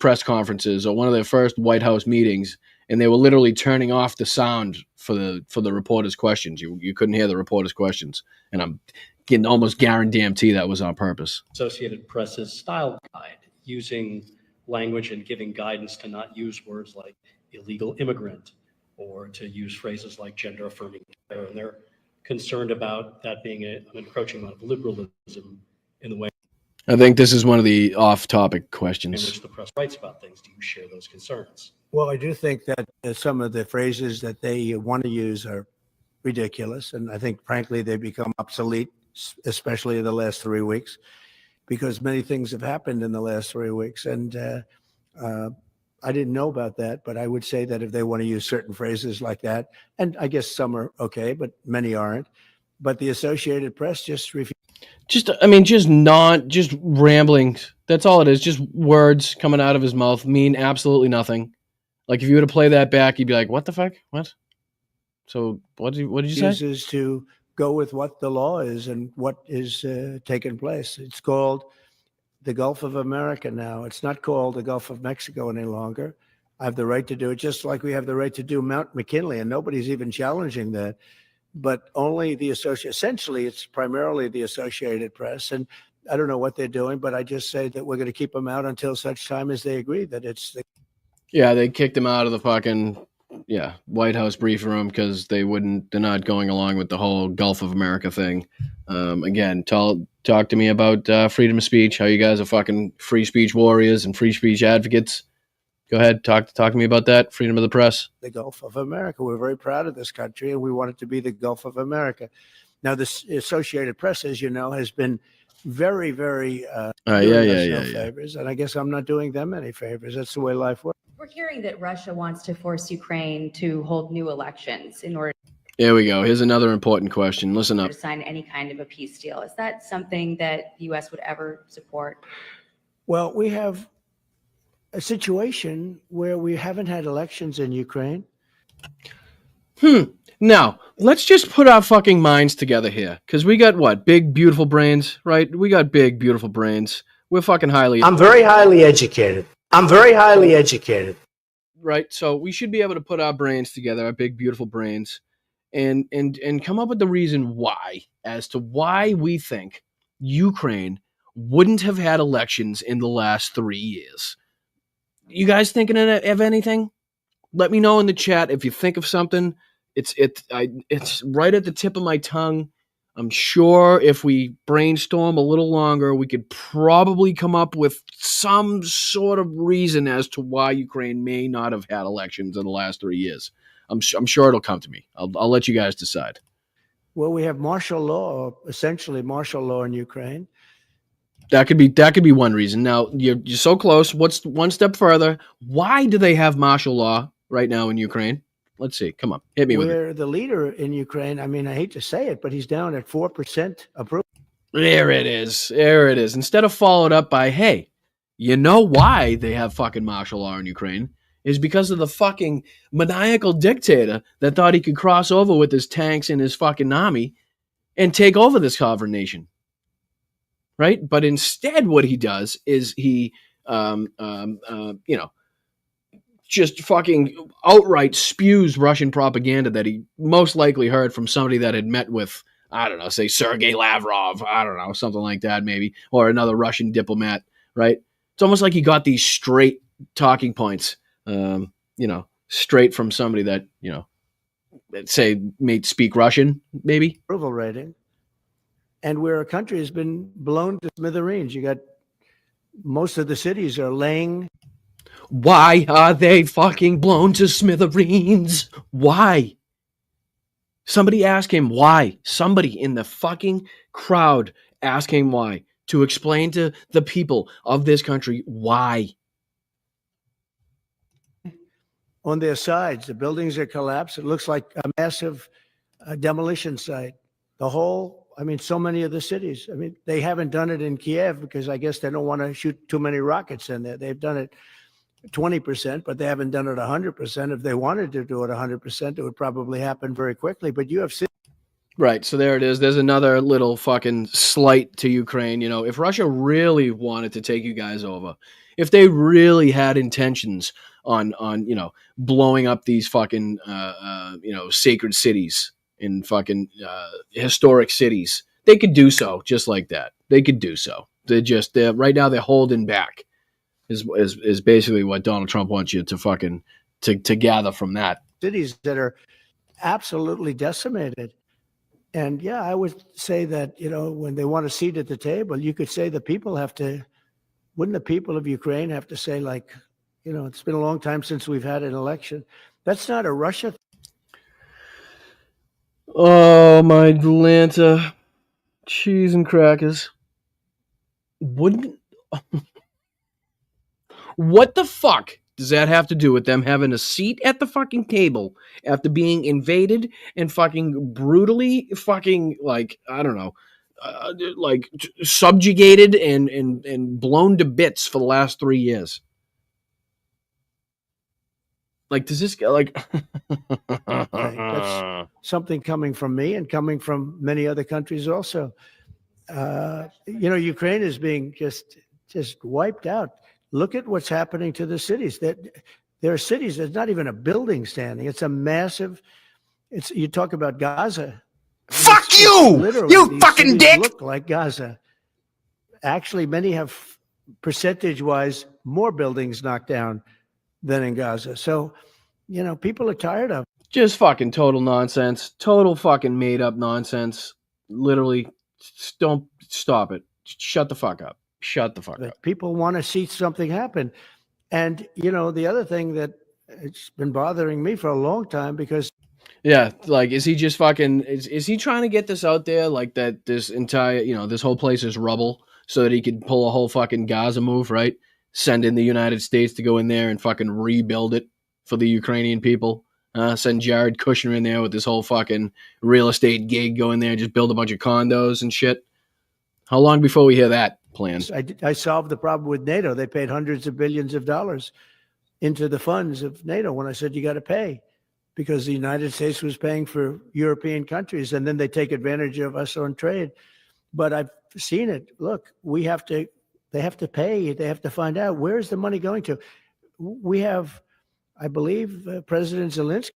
press conferences or one of their first White House meetings, and they were literally turning off the sound for the reporters' questions. You couldn't hear the reporters' questions, and I'm getting almost guarantee that was on purpose. Associated Press's style guide, using language and giving guidance to not use words like illegal immigrant or to use phrases like gender affirming care. And they're concerned about that being an encroachment of liberalism in the way I think this is one of the off-topic questions. in which the press writes about things. Do you share those concerns? Well, I do think that some of the phrases that they want to use are ridiculous. And I think, frankly, they become obsolete, especially in the last 3 weeks, because many things have happened in the last 3 weeks. And I didn't know about that, but I would say that if they want to use certain phrases like that, and I guess some are okay, but many aren't. But the Associated Press just refuses. Just rambling. That's all it is. Just words coming out of his mouth mean absolutely nothing. Like if you were to play that back, you'd be like, "What the fuck? What?" So what did you say? Refuses to go with what the law is and what is taking place. It's called the Gulf of America now. It's not called the Gulf of Mexico any longer. I have the right to do it, just like we have the right to do Mount McKinley, and nobody's even challenging that. But only essentially, it's primarily the Associated Press. And I don't know what they're doing, but I just say that we're going to keep them out until such time as they agree that it's the. Yeah, they kicked him out of the fucking White House briefing room because they're not going along with the whole Gulf of America thing. Again, talk to me about freedom of speech, how you guys are fucking free speech warriors and free speech advocates. Go ahead, talk to me about that. Freedom of the press. The Gulf of America. We're very proud of this country, and we want it to be the Gulf of America. Now, the Associated Press, as you know, has been very, very favors, and I guess I'm not doing them any favors. That's the way life works. We're hearing that Russia wants to force Ukraine to hold new elections in order. There we go. Here's another important question. Listen up. To sign any kind of a peace deal. Is that something that the U.S. would ever support? Well, we have a situation where we haven't had elections in Ukraine. Now, let's just put our fucking minds together here. Because we got what? Big, beautiful brains, right? We got big, beautiful brains. We're fucking I'm very highly educated. Right? So we should be able to put our brains together, our big, beautiful brains, and come up with the reason why, as to why we think Ukraine wouldn't have had elections in the last 3 years. You guys thinking of anything? Let me know in the chat if you think of something. It's right at the tip of my tongue. I'm sure if we brainstorm a little longer, we could probably come up with some sort of reason as to why Ukraine may not have had elections in the last 3 years. I'm sure it'll come to me. I'll let you guys decide. Well, we have martial law, essentially martial law in Ukraine. That could be one reason. Now, you're so close. What's one step further? Why do they have martial law right now in Ukraine? Let's see. Come on. Hit me with it. We're the leader in Ukraine. I mean, I hate to say it, but he's down at 4% approval. There it is. Instead of followed up by, hey, you know why they have fucking martial law in Ukraine? Is because of the fucking maniacal dictator that thought he could cross over with his tanks and his fucking army and take over this sovereign nation. Right? But instead what he does is he, just fucking outright spews Russian propaganda that he most likely heard from somebody that had met with, I don't know, say Sergei Lavrov, I don't know, something like that maybe, or another Russian diplomat, right? It's almost like he got these straight talking points, straight from somebody that, say, may speak Russian, maybe. Approval rating. And where a country has been blown to smithereens. You got most of the cities are laying. Why are they fucking blown to smithereens? Why? Somebody ask him why. Somebody in the fucking crowd ask him why. To explain to the people of this country why. On their sides, the buildings are collapsed. It looks like a massive demolition site. So many of the cities. I mean, they haven't done it in Kiev because I guess they don't want to shoot too many rockets in there. They've done it 20%, but they haven't done it 100%. If they wanted to do it 100%, it would probably happen very quickly. But you have cities. Right, so there it is. There's another little fucking slight to Ukraine. You know, if Russia really wanted to take you guys over, if they really had intentions on blowing up these fucking sacred cities in fucking historic cities, they could do so just like that. They could do so. They're right now they're holding back. Is basically what Donald Trump wants you to fucking to gather from that. Cities that are absolutely decimated. And yeah, I would say that, when they want a seat at the table, you could say the people wouldn't the people of Ukraine have to say, like, it's been a long time since we've had an election. That's not a Russia. Oh, my Atlanta cheese and crackers. Wouldn't. What the fuck does that have to do with them having a seat at the fucking table after being invaded and fucking brutally fucking, like, I don't know, subjugated and blown to bits for the last 3 years? Like, does this like That's something coming from me and coming from many other countries also. Ukraine is being just wiped out. Look at what's happening to the cities. That there are cities, there's not even a building standing. It's a massive. You talk about Gaza. Fuck you! You fucking dick! Look like Gaza. Actually, many have percentage-wise more buildings knocked down than in Gaza. So, people are tired of just fucking total nonsense, total fucking made up nonsense. Literally, don't stop it. Shut the fuck up. Shut the fuck up. People want to see something happen. And, the other thing that it's been bothering me for a long time because. Yeah, like, is he just fucking, is he trying to get this out there, like, that this entire, this whole place is rubble so that he could pull a whole fucking Gaza move, right? Send in the United States to go in there and fucking rebuild it for the Ukrainian people. Send Jared Kushner in there with this whole fucking real estate gig, go in there and just build a bunch of condos and shit. How long before we hear that plan? I solved the problem with NATO. They paid hundreds of billions of dollars into the funds of NATO when I said you got to pay because the United States was paying for European countries and then they take advantage of us on trade. But I've seen it. Look, they have to pay. They have to find out where is the money going to. We have, I believe, President Zelenskyy.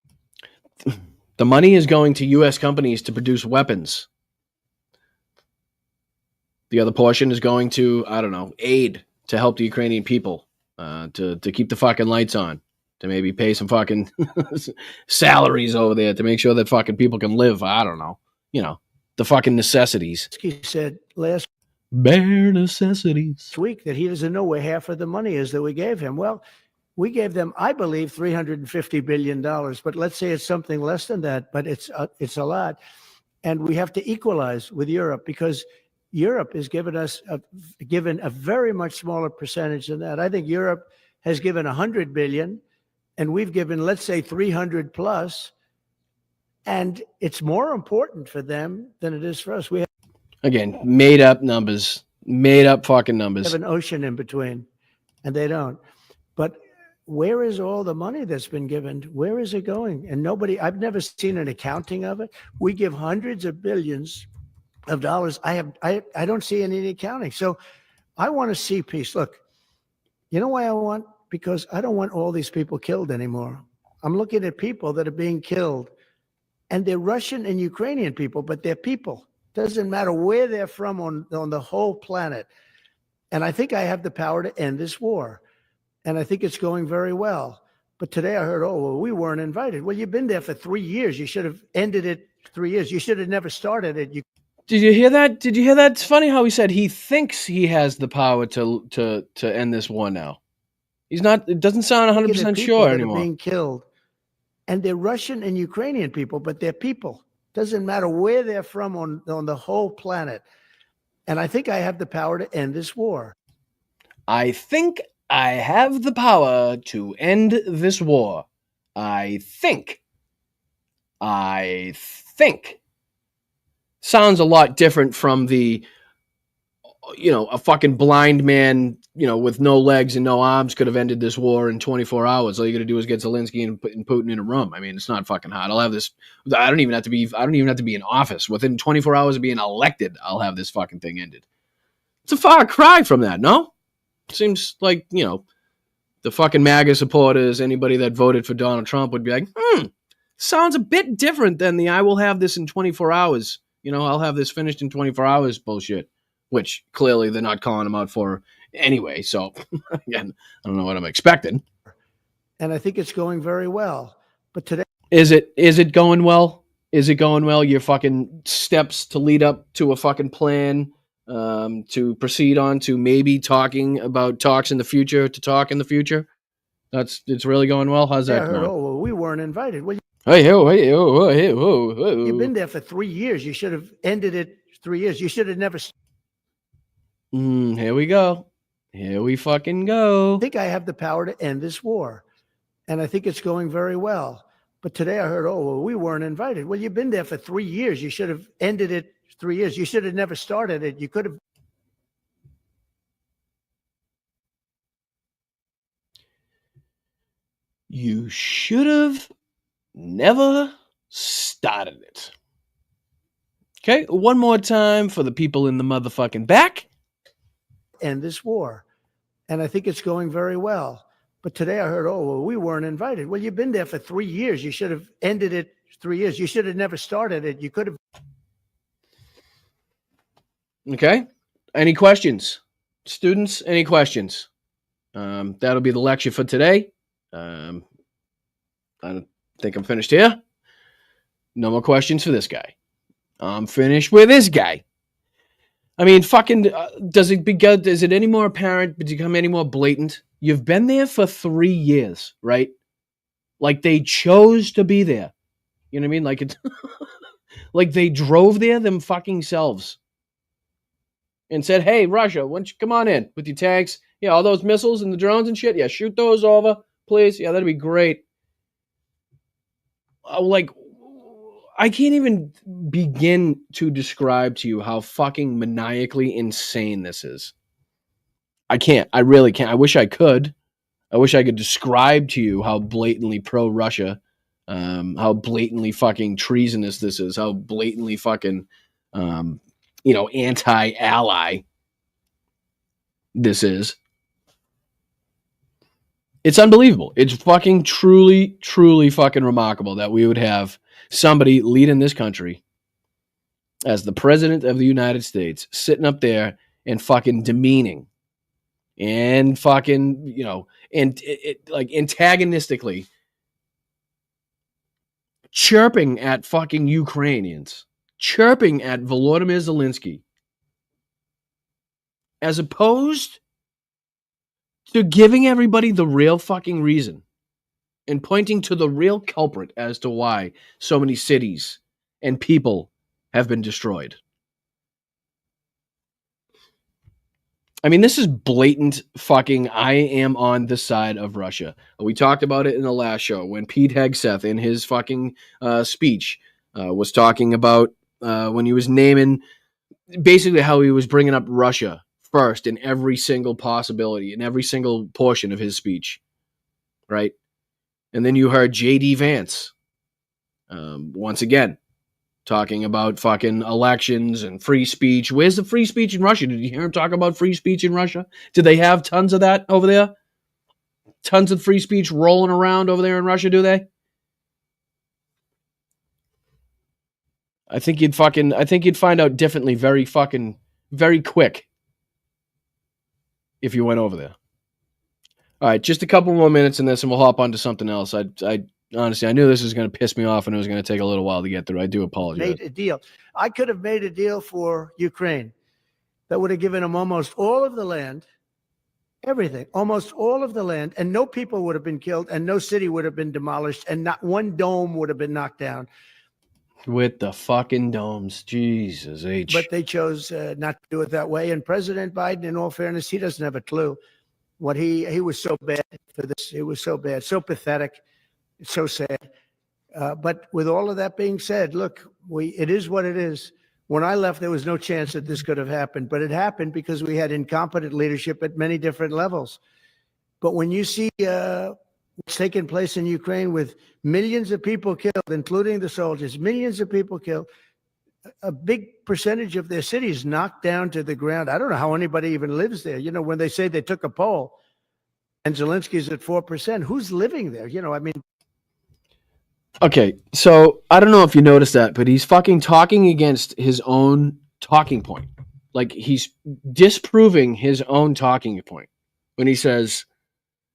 The money is going to U.S. companies to produce weapons. The other portion is going to, I don't know, aid to help the Ukrainian people, to keep the fucking lights on, to maybe pay some fucking salaries over there to make sure that fucking people can live. I don't know. The fucking necessities. He said last bare necessities week that he doesn't know where half of the money is that we gave him. Well, we gave them, I believe, $350 billion, but let's say it's something less than that, but it's a lot. And we have to equalize with Europe because Europe has given us given a very much smaller percentage than that. I think Europe has given 100 billion and we've given, let's say, 300 plus. And it's more important for them than it is for us. We have, again, made up numbers, made up fucking numbers. Have an ocean in between and they don't. But where is all the money that's been given? Where is it going? And I've never seen an accounting of it. We give hundreds of billions of dollars. I don't see any accounting. So I want to see peace. Look, you know why I want? Because I don't want all these people killed anymore. I'm looking at people that are being killed and they're Russian and Ukrainian people, but they're people. Doesn't matter where they're from on the whole planet. And I think I have the power to end this war. And I think it's going very well. But today I heard, we weren't invited. Well, you've been there for 3 years. You should have ended it 3 years. You should have never started it. Did you hear that? It's funny how he said he thinks he has the power to end this war now. He's not. It doesn't sound 100% sure anymore. Being killed, and they're Russian and Ukrainian people, but they're people. Doesn't matter where they're from on the whole planet. And I think I have the power to end this war. I think I have the power to end this war. I think. Sounds a lot different from the, a fucking blind man with no legs and no arms could have ended this war in 24 hours. All you got to do is get Zelenskyy and Putin in a room. I mean, it's not fucking hard. I'll have this. I don't even have to be in office. Within 24 hours of being elected, I'll have this fucking thing ended. It's a far cry from that, no? Seems like, the fucking MAGA supporters, anybody that voted for Donald Trump would be like, sounds a bit different than the I will have this in 24 hours. I'll have this finished in 24 hours bullshit, which clearly they're not calling him out for anyway. So, again, I don't know what I'm expecting. And I think it's going very well. But today... Is it going well? Is it going well? Your fucking steps to lead up to a fucking plan to proceed on to maybe talking about talks in the future, to talk in the future? It's really going well? How's that going? Oh, well, we weren't invited. Well, You've been there for 3 years. You should have ended it 3 years. You should have never... Here we go. Here we fucking go. I think I have the power to end this war. And I think it's going very well. But today I heard, we weren't invited. Well, you've been there for 3 years. You should have ended it 3 years. You should have never started it. You could have... You should have never started it. Okay, one more time for the people in the motherfucking back. End this war. And I think it's going very well. But today I heard, we weren't invited. Well, you've been there for 3 years. You should have ended it 3 years. You should have never started it. You could have... Okay. Any questions? Students, any questions? That'll be the lecture for today. I don't think I'm finished here. No more questions for this guy. I'm finished with this guy. I mean, fucking, is it any more apparent, become any more blatant? You've been there for 3 years, right? Like they chose to be there. You know what I mean? Like it's like they drove there them fucking selves and said, hey, Russia, why don't you come on in with your tanks? Yeah, all those missiles and the drones and shit. Yeah, shoot those over, please. Yeah, that'd be great. Like, I can't even begin to describe to you how fucking maniacally insane this is. I can't. I really can't. I wish I could. I wish I could describe to you how blatantly pro-Russia, how blatantly fucking treasonous this is, how blatantly fucking, anti-ally this is. It's unbelievable. It's fucking truly, truly fucking remarkable that we would have somebody leading this country as the president of the United States sitting up there and fucking demeaning and fucking, like antagonistically chirping at fucking Ukrainians, chirping at Volodymyr Zelenskyy, as opposed to giving everybody the real fucking reason and pointing to the real culprit as to why so many cities and people have been destroyed. I mean, this is blatant fucking I am on the side of Russia. We talked about it in the last show when Pete Hegseth in his fucking speech was talking about when he was naming basically how he was bringing up Russia first in every single possibility, in every single portion of his speech, right? And then you heard J.D. Vance, once again, talking about fucking elections and free speech. Where's the free speech in Russia? Did you hear him talk about free speech in Russia? Do they have tons of that over there? Tons of free speech rolling around over there in Russia, do they? I think you'd find out differently very quick if you went over there. All right, just a couple more minutes in this and we'll hop on to something else. I honestly, I knew this was going to piss me off and it was going to take a little while to get through. I do apologize. Made a deal. I could have made a deal for Ukraine that would have given them almost all of the land, everything, almost all of the land, and no people would have been killed and no city would have been demolished and not one dome would have been knocked down. With the fucking domes. Jesus H. But they chose not to do it that way. And President Biden, in all fairness, he doesn't have a clue. What he was so bad for this. It was so bad, so pathetic. It's so sad. But with all of that being said, look, it is what it is. When I left, there was no chance that this could have happened, but it happened because we had incompetent leadership at many different levels. But when you see what's taking place in Ukraine with millions of people killed, including the soldiers, millions of people killed, a big percentage of their cities knocked down to the ground. I don't know how anybody even lives there. You know, when they say they took a poll and Zelensky's at 4%, who's living there? You know, I mean. Okay, so I don't know if you noticed that, but he's fucking talking against his own talking point. Like he's disproving his own talking point when he says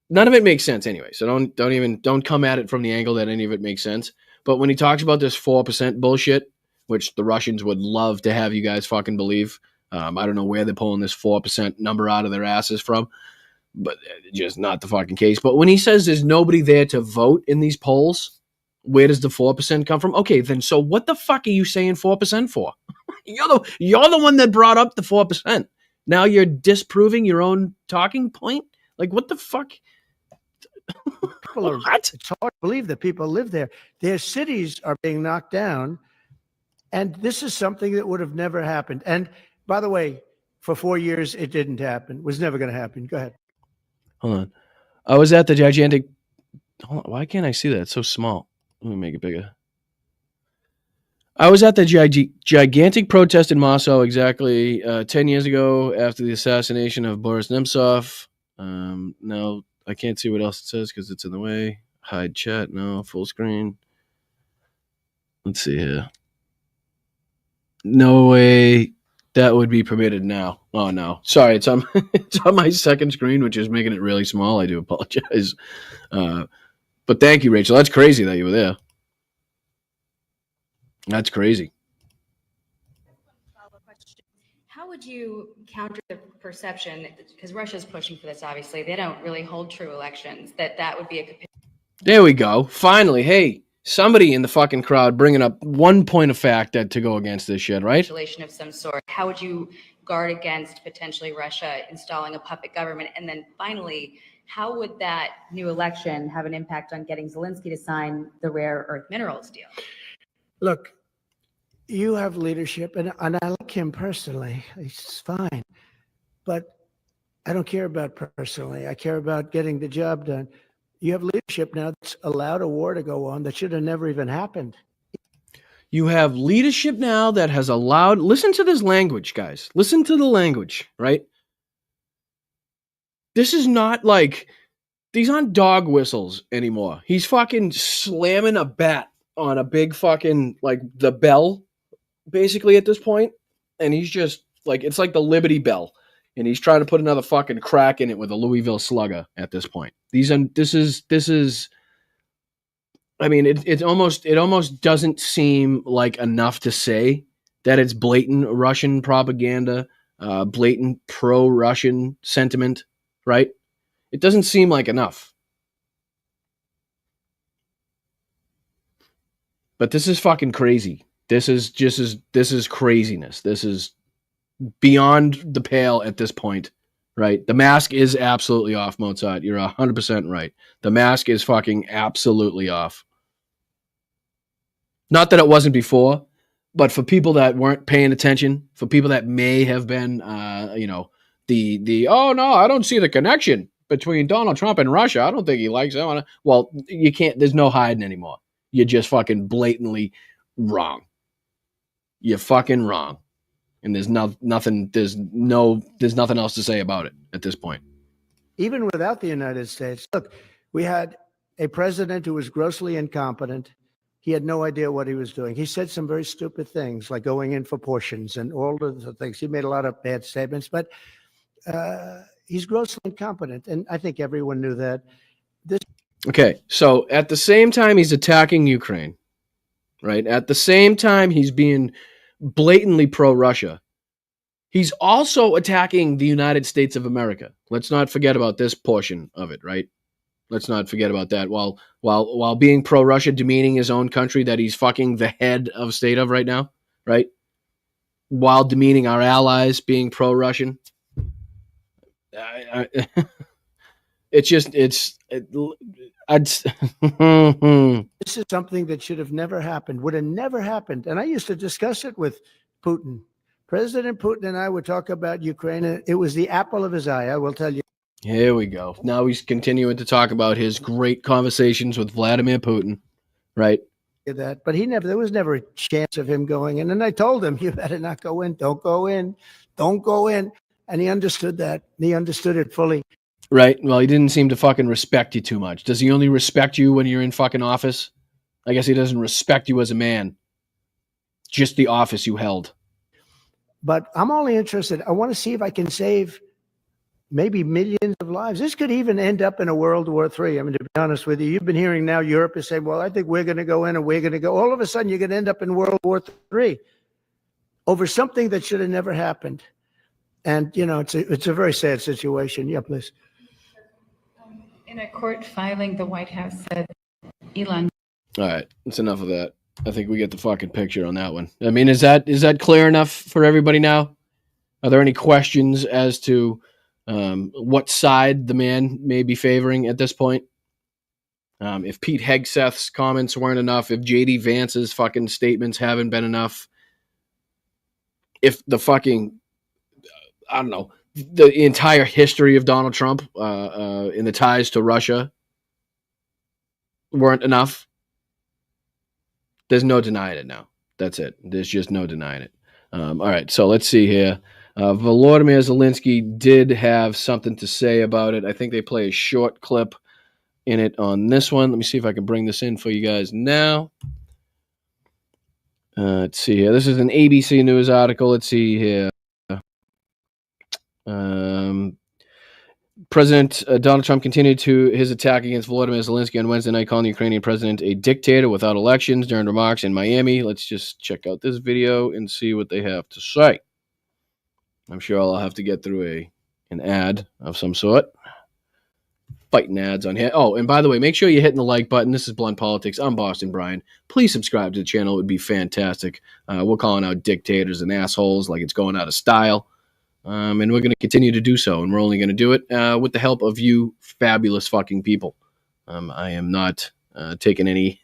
none of it makes sense anyway. So don't come at it from the angle that any of it makes sense. But when he talks about this 4% bullshit, which the Russians would love to have you guys fucking believe, I don't know where they're pulling this 4% number out of their asses from, but just not the fucking case. But when he says there's nobody there to vote in these polls, where does the 4% come from? Okay, then so what the fuck are you saying 4% for? You're the one that brought up the 4%. Now you're disproving your own talking point? Like what the fuck? What? It's hard to believe that people live there. Their cities are being knocked down, and this is something that would have never happened. And by the way, for 4 years, it didn't happen. It was never going to happen. Go ahead. Hold on. I was at the gigantic... Hold on. Why can't I see that? It's so small. Let me make it bigger. I was at the gigantic protest in Moscow exactly 10 years ago after the assassination of Boris Nemtsov. Now, I can't see what else it says because it's in the way. Hide chat. No. Full screen. Let's see here. No way that would be permitted now. Oh, no. Sorry, it's on my second screen, which is making it really small. I do apologize. But thank you, Rachel. That's crazy that you were there. That's crazy. How would you counter the perception, because Russia's pushing for this, obviously, they don't really hold true elections, that would be a... There we go. Finally, hey, somebody in the fucking crowd bringing up one point of fact that to go against this shit, right? Of some sort. How would you guard against potentially Russia installing a puppet government? And then finally, how would that new election have an impact on getting Zelenskyy to sign the rare earth minerals deal? Look, you have leadership, and I like him personally. He's fine. But I don't care about personally. I care about getting the job done. You have leadership now that's allowed a war to go on that should have never even happened. You have leadership now that has allowed... Listen to this language, guys. Listen to the language, right? This is not like... These aren't dog whistles anymore. He's fucking slamming a bat on a big fucking, like, the bell, basically, at this point. And he's just, like, it's like the Liberty Bell. And he's trying to put another fucking crack in it with a Louisville Slugger at this point. This is... I mean, it almost doesn't seem like enough to say that it's blatant Russian propaganda, blatant pro-Russian sentiment, right? It doesn't seem like enough. But this is fucking crazy. This is craziness. This is beyond the pale at this point, right? The mask is absolutely off, Mozart. You're 100% right. The mask is fucking absolutely off. Not that it wasn't before, but for people that weren't paying attention, for people that may have been, oh no, I don't see the connection between Donald Trump and Russia. I don't think he likes that. Well, you can't. There's no hiding anymore. You're just fucking blatantly wrong. You're fucking wrong, and there's nothing else to say about it at this point. Even without the United States, look, we had a president who was grossly incompetent. He had no idea what he was doing. He said some very stupid things, like going in for portions and all of the things. He made a lot of bad statements, but he's grossly incompetent, and I think everyone knew that. Okay, so at the same time he's attacking Ukraine, right? At the same time he's being blatantly pro-Russia. He's also attacking the United States of America. Let's not forget about this portion of it, right? Let's not forget about that. While being pro-Russia, demeaning his own country that he's fucking the head of state of right now, right? While demeaning our allies, being pro-Russian. This is something that should have never happened, would have never happened. And I used to discuss it with Putin. President Putin and I would talk about Ukraine. It was the apple of his eye, I will tell you. Here we go. Now he's continuing to talk about his great conversations with Vladimir Putin, right? That, but there was never a chance of him going in. And I told him, you better not go in. Don't go in. Don't go in. And he understood that. He understood it fully. Right. Well, he didn't seem to fucking respect you too much. Does he only respect you when you're in fucking office? I guess he doesn't respect you as a man. Just the office you held. But I'm only interested. I want to see if I can save maybe millions of lives. This could even end up in a World War III. I mean, to be honest with you, you've been hearing now Europe is saying, well, I think we're going to go in and we're going to go. All of a sudden, you're going to end up in World War III over something that should have never happened. And, you know, it's a very sad situation. Yeah, please. In a court filing, the White House said Elon. All right. That's enough of that. I think we get the fucking picture on that one. I mean, is that clear enough for everybody now? Are there any questions as to what side the man may be favoring at this point? If Pete Hegseth's comments weren't enough, if J.D. Vance's fucking statements haven't been enough, if the fucking, I don't know, the entire history of Donald Trump in the ties to Russia weren't enough, there's no denying it now. That's it. There's just no denying it. All right, so let's see here. Vladimir Zelenskyy did have something to say about it. I think they play a short clip in it on this one. Let me see if I can bring this in for you guys now. Let's see here. This is an ABC News article. Let's see here. President Donald Trump continued his attack against Volodymyr Zelenskyy on Wednesday night, calling the Ukrainian president a dictator without elections during remarks in Miami. Let's just check out this video and see what they have to say. I'm sure I'll have to get through an ad of some sort. Fighting ads on here. Oh, and by the way, make sure you're hitting the like button. This is Blunt Politics. I'm Boston Brian. Please subscribe to the channel. It would be fantastic. We're calling out dictators and assholes like it's going out of style. And we're going to continue to do so. And we're only going to do it with the help of you fabulous fucking people. I am not taking any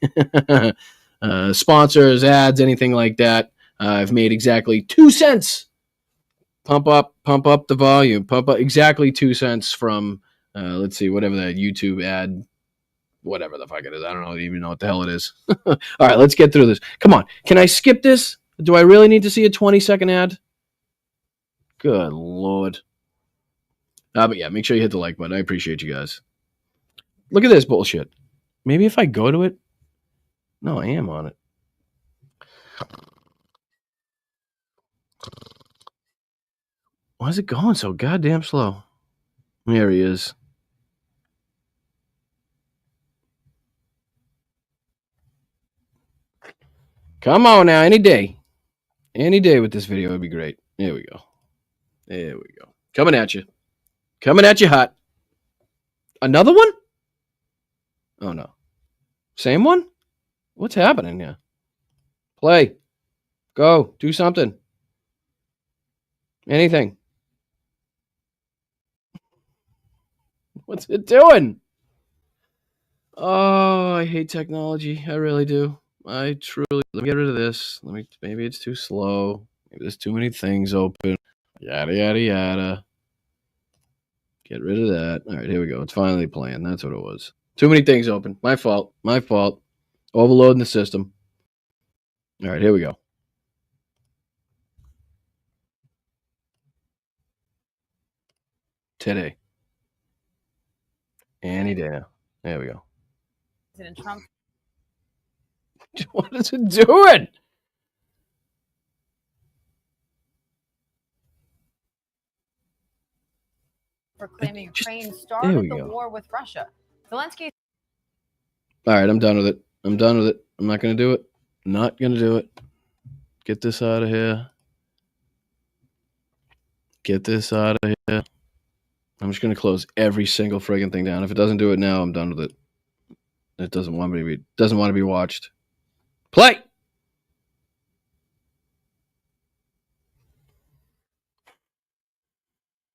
sponsors, ads, anything like that. I've made exactly 2 cents. Pump up the volume. Pump up exactly 2 cents from, let's see, whatever that YouTube ad, whatever the fuck it is. I don't even know what the hell it is. All right, let's get through this. Come on. Can I skip this? Do I really need to see a 20-second ad? Good Lord. But yeah, make sure you hit the like button. I appreciate you guys. Look at this bullshit. Maybe if I go to it. No, I am on it. Why is it going so goddamn slow? There he is. Come on now, any day. Any day with this video would be great. There we go. There we go. Coming at you. Coming at you hot. Another one? Oh, no. Same one? What's happening here? Play. Go. Do something. Anything. What's it doing? Oh, I hate technology. I really do. I truly. Let me get rid of this. Maybe it's too slow. Maybe there's too many things open. Yada, yada, yada. Get rid of that. All right, here we go. It's finally playing. That's what it was. Too many things open. My fault. My fault. Overloading the system. All right, here we go. Today. Any day now. There we go. President Trump. What is it doing? For claiming Ukraine started the war with Russia. Zelenskyy. All right, I'm done with it. I'm done with it. I'm not going to do it. Not going to do it. Get this out of here. Get this out of here. I'm just going to close every single friggin' thing down. If it doesn't do it now, I'm done with it. It doesn't want to be watched. Play.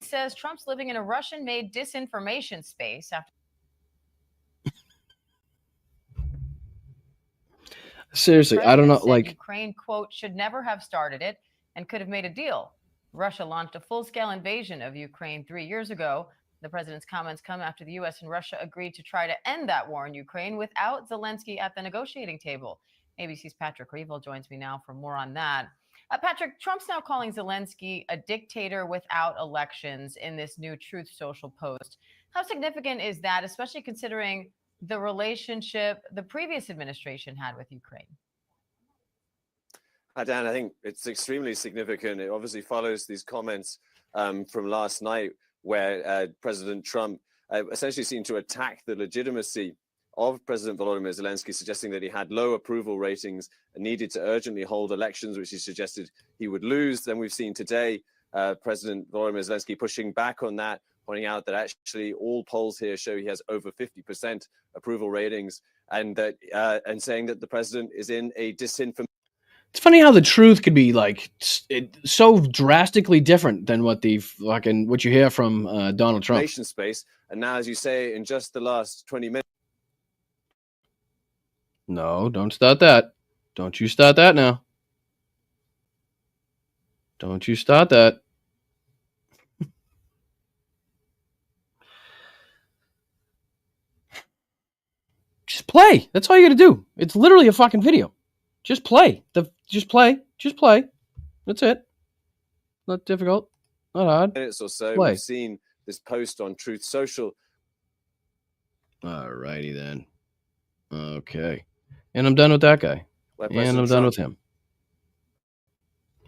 Says Trump's living in a Russian-made disinformation space after. Seriously, I don't know. Like Ukraine quote should never have started it. and could have made a deal. Russia launched a full-scale invasion of Ukraine 3 years ago. The president's comments come after the U.S. and Russia agreed to try to end that war in Ukraine without Zelensky at the negotiating table. ABC's Patrick Reevell joins me now for more on that. Patrick, Trump's now calling Zelensky a dictator without elections in this new Truth Social post. How significant is that, especially considering the relationship the previous administration had with Ukraine? Dan, I think it's extremely significant. It obviously follows these comments from last night where President Trump essentially seemed to attack the legitimacy of President Volodymyr Zelensky, suggesting that he had low approval ratings and needed to urgently hold elections, which he suggested he would lose. Then we've seen today President Volodymyr Zelensky pushing back on that, pointing out that actually all polls here show he has over 50% approval ratings, and that and saying that the president is in a disinformation. It's funny how the truth could be like so drastically different than what what you hear from Donald Trump. Space, and now, as you say, in just the last 20 minutes. No, don't start that. Don't you start that now. Don't you start that. Just play. That's all you got to do. It's literally a fucking video. Just play. Just play. That's it. Not difficult. Not hard. Minutes or so, play. We've seen this post on Truth Social. Alrighty then. Okay. And I'm done with that guy. And I'm done with him.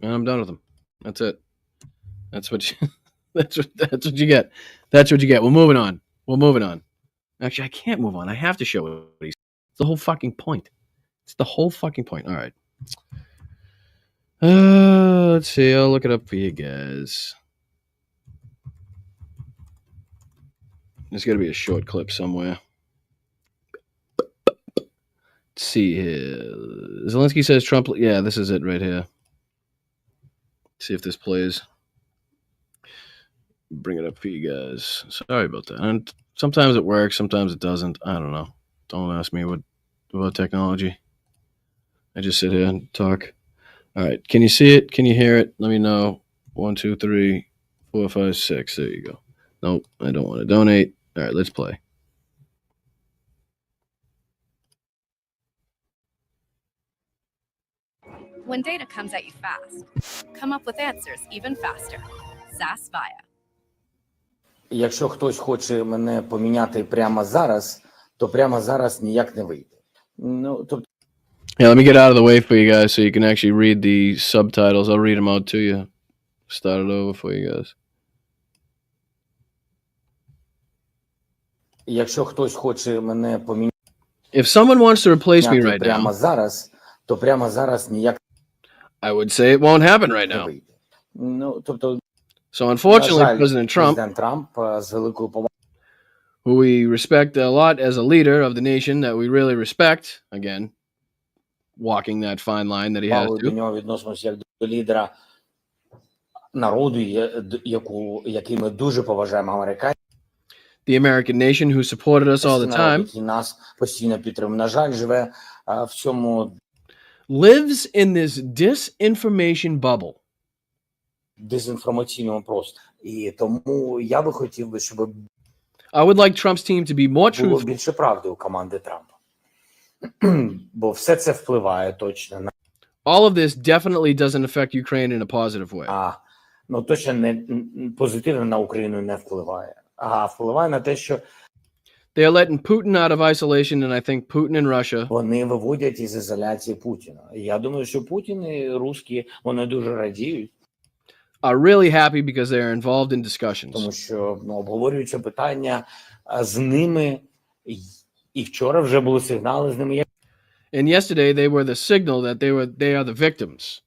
And I'm done with him. That's it. That's what you, that's what you get. That's what you get. We're moving on. Actually, I can't move on. I have to show what he's. It's the whole fucking point. All right. Let's see. I'll look it up for you guys. There's got to be a short clip somewhere. Let's see here. Zelensky says Trump. Yeah, this is it right here. Let's see if this plays. Bring it up for you guys. Sorry about that. And sometimes it works, sometimes it doesn't. I don't know. Don't ask me about technology. I just sit here and talk. All right. Can you see it? Can you hear it? Let me know. 1, 2, 3, 4, 5, 6. There you go. Nope. I don't want to donate. All right. Let's play. When data comes at you fast, come up with answers even faster. SAS Via. Якщо хтось хоче мене поміняти прямо зараз, то прямо зараз ніяк не вийде. Ну, тобто Yeah, let me get out of the way for you guys so you can actually read the subtitles. I'll read them out to you. Start it over for you guys. Якщо хтось хоче мене поміняти If someone wants to replace me right прямо now, зараз, то прямо зараз ніяк I would say it won't happen right now. Ну, тобто So unfortunately, на жаль, President Trump, президент Трамп з великою повагою, who we respect a lot as a leader of the nation that we really respect, again, walking that fine line that he has до to. нього відносимося як до лідера народу, який ми дуже поважаємо, американців. The American nation who supported us all the time, Який нас постійно підтримує. На жаль, живе в цьому lives in this disinformation bubble. Дезінформаційному просторі. І тому я би хотів би, щоб I would like Trump's team to be more було truthful. більше правди у команди Трампа. Бо все це впливає точно на All of this definitely doesn't affect Ukraine in a positive way. Ну точно не позитивно на Україну не впливає. А впливає на те, що They are letting Putin out of isolation, and I think Putin and Russia вони виводять із ізоляції Путіна. Я думаю, що Путін і русські, вони дуже радіють. Are really happy because they are involved in discussions. Тому що обговорюються питання з ними, і вчора вже були сигнали з ними. And yesterday they were the signal that they are the victims.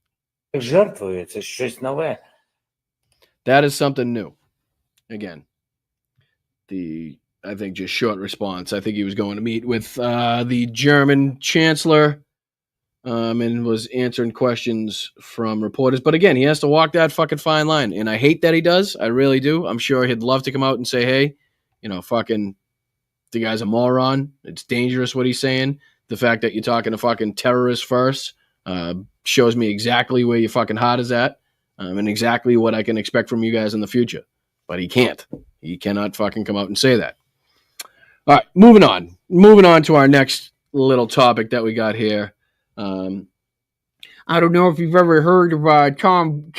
Жертвою, це щось нове. That is something new. Again, I think just short response. I think he was going to meet with the German chancellor and was answering questions from reporters. But again, he has to walk that fucking fine line. And I hate that he does. I really do. I'm sure he'd love to come out and say, hey, fucking, the guy's a moron. It's dangerous what he's saying. The fact that you're talking to fucking terrorists first shows me exactly where your fucking heart is at. and exactly what I can expect from you guys in the future. But he can't. He cannot fucking come out and say that. All right, moving on. Moving on to our next little topic that we got here. I don't know if you've ever heard of Tom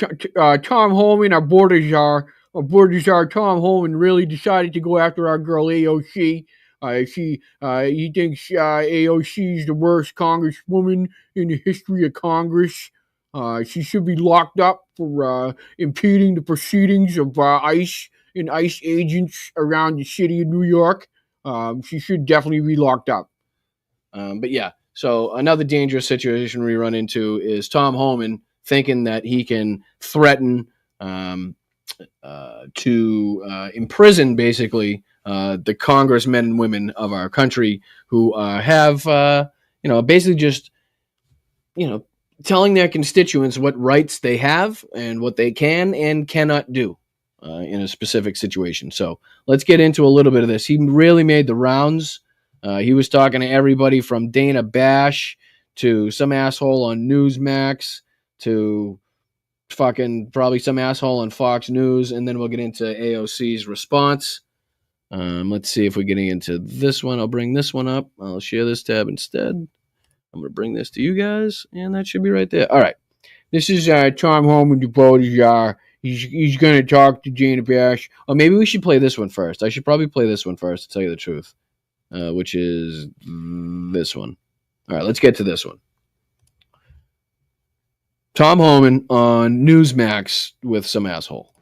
Homan, our border czar. Our border czar Tom Homan really decided to go after our girl AOC. He thinks AOC is the worst congresswoman in the history of Congress. She should be locked up for impeding the proceedings of ICE and ICE agents around the city of New York. She should definitely be locked up. But yeah, so another dangerous situation we run into is Tom Homan thinking that he can threaten to imprison basically the congressmen and women of our country who have, basically just, telling their constituents what rights they have and what they can and cannot do in a specific situation. So let's get into a little bit of this. He really made the rounds. He was talking to everybody from Dana Bash to some asshole on Newsmax to fucking probably some asshole on Fox News, and then we'll get into AOC's response. Let's see if we're getting into this one. I'll bring this one up. I'll share this tab instead. I'm going to bring this to you guys, and that should be right there. All right. This is Tom Homan, the border. He's going to talk to Dana Bash. Or maybe we should play this one first. I should probably play this one first, to tell you the truth, which is this one. All right, let's get to this one. Tom Homan on Newsmax with some asshole.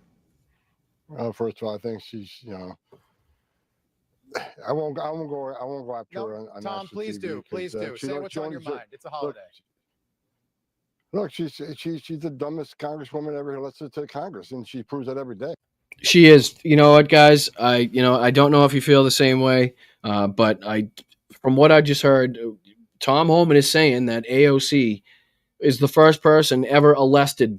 First of all, I think she's, I won't go after her on Tom, please TV please do. Say what's on your mind. It's a holiday. Look, she's the dumbest congresswoman ever elected to Congress, and she proves that every day. She is. You know what, guys? I don't know if you feel the same way, but from what I just heard, Tom Homan is saying that AOC is the first person ever elected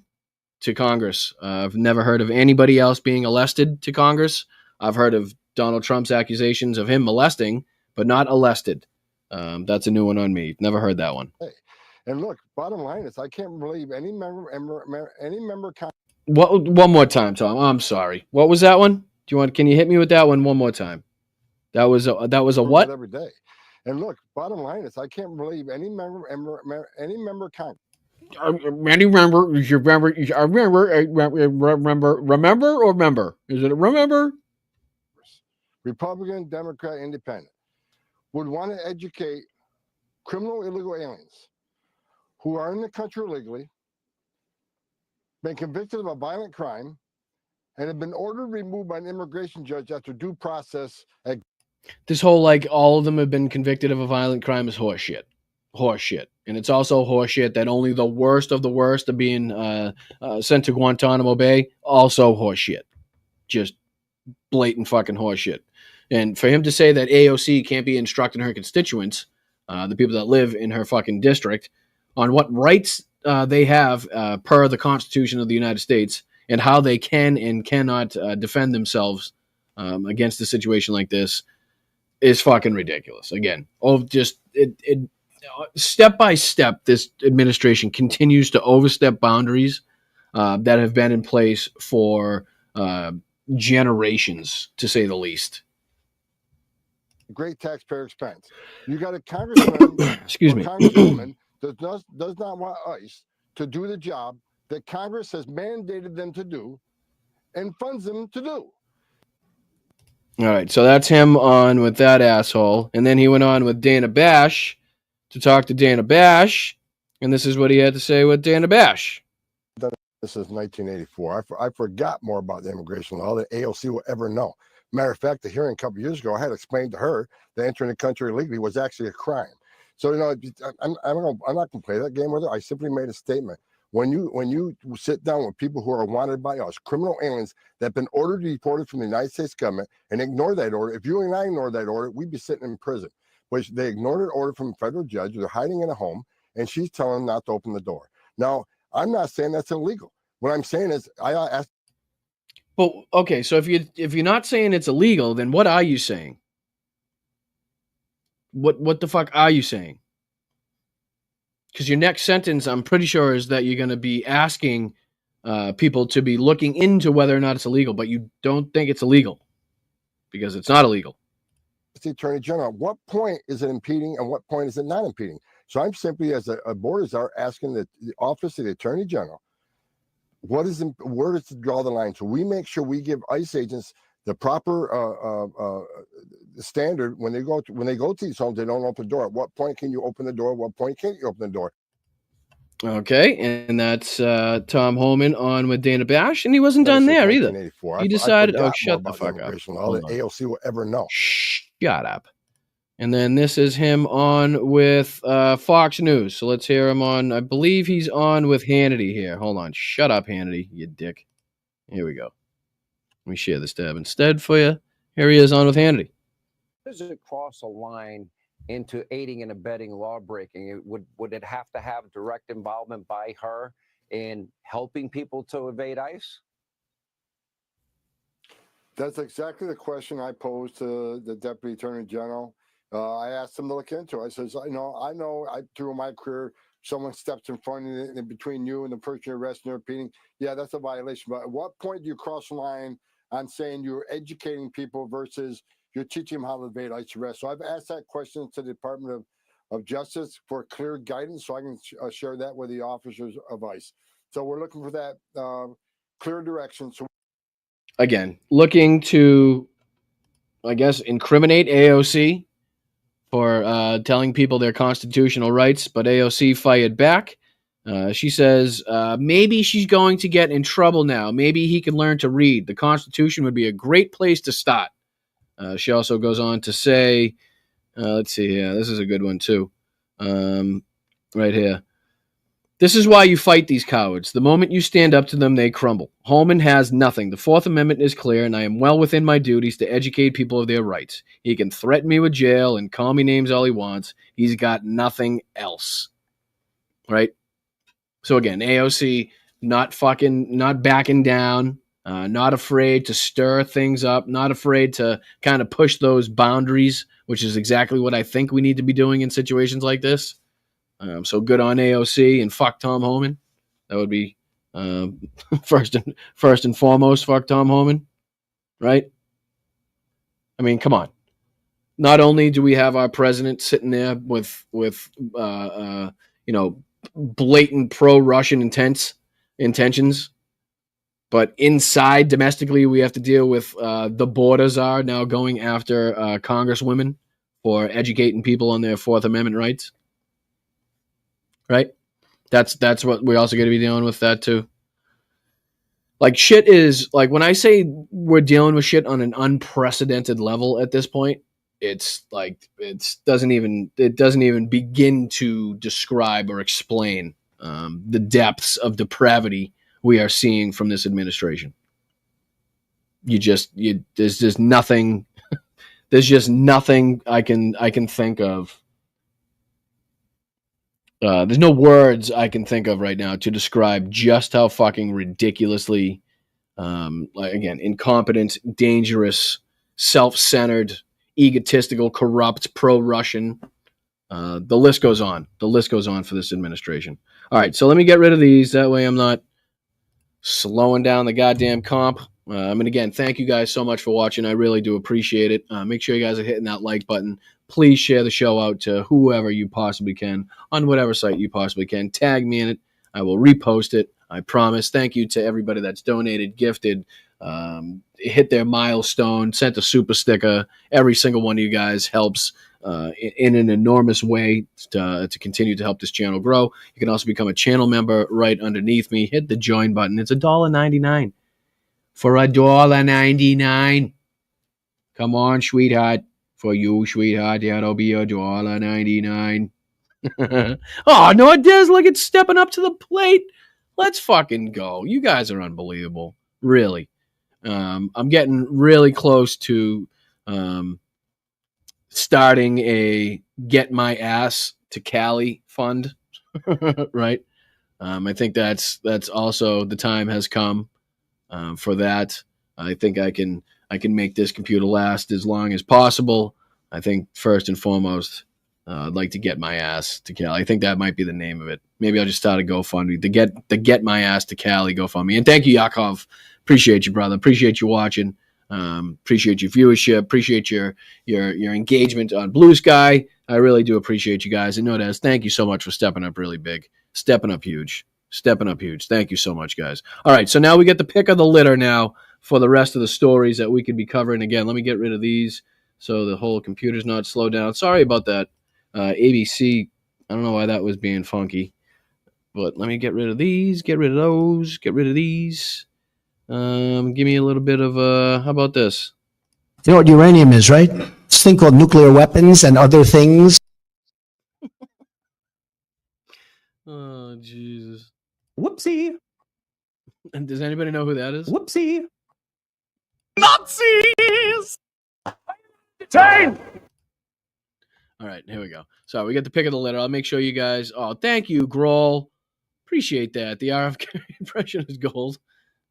to Congress. I've never heard of anybody else being elected to Congress. I've heard of Donald Trump's accusations of him molesting, but not elected. That's a new one on me. Never heard that one. Hey, and look, bottom line is, I can't believe any member. What? One more time, Tom. I'm sorry. What was that one? Can you hit me with that one more time? That was a what? Every day. And look, bottom line is, I can't believe any member. Remember? Is it remember? Republican, Democrat, Independent would want to educate criminal illegal aliens who are in the country illegally, been convicted of a violent crime, and have been ordered removed by an immigration judge after due process. This whole, all of them have been convicted of a violent crime is horseshit. Horseshit. And it's also horseshit that only the worst of the worst are being sent to Guantanamo Bay. Also horseshit. Just blatant fucking horseshit. And for him to say that AOC can't be instructing her constituents, the people that live in her fucking district, on what rights they have per the Constitution of the United States and how they can and cannot defend themselves against a situation like this is fucking ridiculous. Again, step by step, this administration continues to overstep boundaries that have been in place for generations, to say the least. Great taxpayer expense. You got a congressman, excuse me, congresswoman that does not want ICE to do the job that Congress has mandated them to do and funds them to do. All right, so that's him on with that asshole, and then he went on with Dana Bash to talk to Dana Bash, and this is what he had to say with Dana Bash. This is 1984. I forgot more about the immigration law than AOC will ever know. Matter of fact, the hearing a couple of years ago, I had explained to her that entering the country illegally was actually a crime. So, I'm not going to play that game with her. I simply made a statement. When you sit down with people who are wanted by us, criminal aliens that have been ordered deported from the United States government, and ignore that order, if you and I ignore that order, we'd be sitting in prison. Which they ignored an order from a federal judge. They're hiding in a home, and she's telling them not to open the door. Now, I'm not saying that's illegal. What I'm saying is, I asked. But okay, so if you're not saying it's illegal, then what are you saying? What the fuck are you saying? Because your next sentence, I'm pretty sure, is that you're going to be asking people to be looking into whether or not it's illegal, but you don't think it's illegal because it's not illegal. The Attorney General, at what point is it impeding and what point is it not impeding? So I'm simply, as a board, asking the Office of the Attorney General, where does it draw the line? So we make sure we give ICE agents the proper standard when they go to these homes. They don't open the door. At what point can you open the door? At what point can't you open the door? Okay, and that's Tom Homan on with Dana Bash, and he wasn't done there either. He decided, oh, shut the fuck up. All that AOC will ever know. Shut up. And then this is him on with Fox News. So let's hear him on. I believe he's on with Hannity here. Hold on. Shut up, Hannity, you dick. Here we go. Let me share this tab instead for you. Here he is on with Hannity. Does it cross a line into aiding and abetting law breaking? Would it have to have direct involvement by her in helping people to evade ICE? That's exactly the question I posed to the Deputy Attorney General. I asked him to look into it. I says, I know through my career, someone steps in front of you, in between you and the person you're arresting or repeating. Yeah, that's a violation. But at what point do you cross the line on saying you're educating people versus you're teaching them how to evade ICE arrest? So I've asked that question to the Department of Justice for clear guidance so I can share that with the officers of ICE. So we're looking for that clear direction. So again, looking to, I guess, incriminate AOC for telling people their constitutional rights, but AOC fired back. She says maybe she's going to get in trouble now. Maybe he can learn to read. The Constitution would be a great place to start. She also goes on to say, let's see here. This is a good one, too. Right here. This is why you fight these cowards. The moment you stand up to them, they crumble. Homan has nothing. The Fourth Amendment is clear, and I am well within my duties to educate people of their rights. He can threaten me with jail and call me names all he wants. He's got nothing else. Right? So again, AOC not backing down, not afraid to stir things up, not afraid to kind of push those boundaries, which is exactly what I think we need to be doing in situations like this. So good on AOC and fuck Tom Homan. That would be first and foremost, fuck Tom Homan, right? I mean, come on. Not only do we have our president sitting there with blatant pro-Russian intentions, but inside domestically we have to deal with the border czar now going after congresswomen for educating people on their Fourth Amendment rights. Right? That's what we're also going to be dealing with that too. Like shit is like when I say we're dealing with shit on an unprecedented level at this point, it's like it doesn't even begin to describe or explain the depths of depravity we are seeing from this administration. There's just nothing I can think of. There's no words I can think of right now to describe just how fucking ridiculously, again, incompetent, dangerous, self-centered, egotistical, corrupt, pro-Russian. The list goes on. The list goes on for this administration. All right, so let me get rid of these. That way I'm not slowing down the goddamn comp. And again, thank you guys so much for watching. I really do appreciate it. Make sure you guys are hitting that like button. Please share the show out to whoever you possibly can on whatever site you possibly can. Tag me in it. I will repost it. I promise. Thank you to everybody that's donated, gifted, hit their milestone, sent a super sticker. Every single one of you guys helps in an enormous way to continue to help this channel grow. You can also become a channel member right underneath me. Hit the join button. It's $1.99. For $1.99. Come on, sweetheart. For you, sweetheart, that'll be $1.99. Oh, no, it does. Look, it's stepping up to the plate. Let's fucking go. You guys are unbelievable. Really. I'm getting really close to starting a Get My Ass to Cali fund. Right? I think that's also the time has come for that. I think I can make this computer last as long as possible. I think first and foremost, I'd like to get my ass to Cali. I think that might be the name of it. Maybe I'll just start a GoFundMe. The get my ass to Cali GoFundMe. And thank you, Yakov. Appreciate you, brother. Appreciate you watching. Appreciate your viewership. Appreciate your engagement on Blue Sky. I really do appreciate you guys. And Nodez, thank you so much for stepping up really big. Stepping up huge. Thank you so much, guys. All right, so now we get the pick of the litter now for the rest of the stories that we could be covering. Again, let me get rid of these so the whole computer's not slowed down. Sorry about that. ABC, I don't know why that was being funky. But let me get rid of these, get rid of those, get rid of these. Give me a little bit of, how about this? You know what uranium is, right? This thing called nuclear weapons and other things. Oh, Jesus. Whoopsie. And does anybody know who that is? Whoopsie. Nazis! Time! All right, here we go. So we get the pick of the litter. I'll make sure you guys. Oh, thank you, Grohl. Appreciate that. The RFK impression is gold.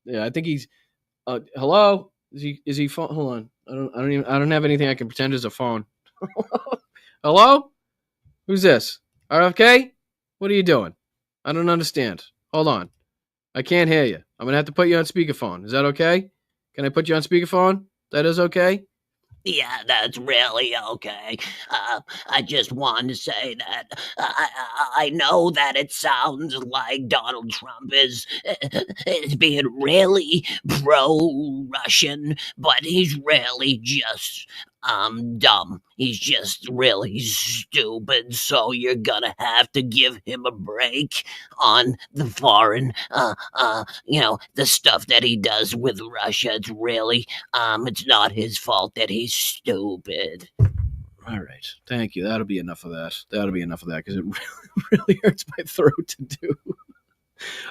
Yeah, I think he's. Hello? Is he phone? Hold on. I don't have anything I can pretend is a phone. Hello? Who's this? RFK? What are you doing? I don't understand. Hold on. I can't hear you. I'm gonna have to put you on speakerphone. Is that okay? Can I put you on speakerphone? That is okay? Yeah, that's really okay. I just want to say that I know that it sounds like Donald Trump is being really pro-Russian, but he's really just dumb. He's just really stupid. So you're gonna have to give him a break on the foreign, the stuff that he does with Russia. It's really, it's not his fault that he's stupid. All right. Thank you. That'll be enough of that. Because it really hurts my throat to do.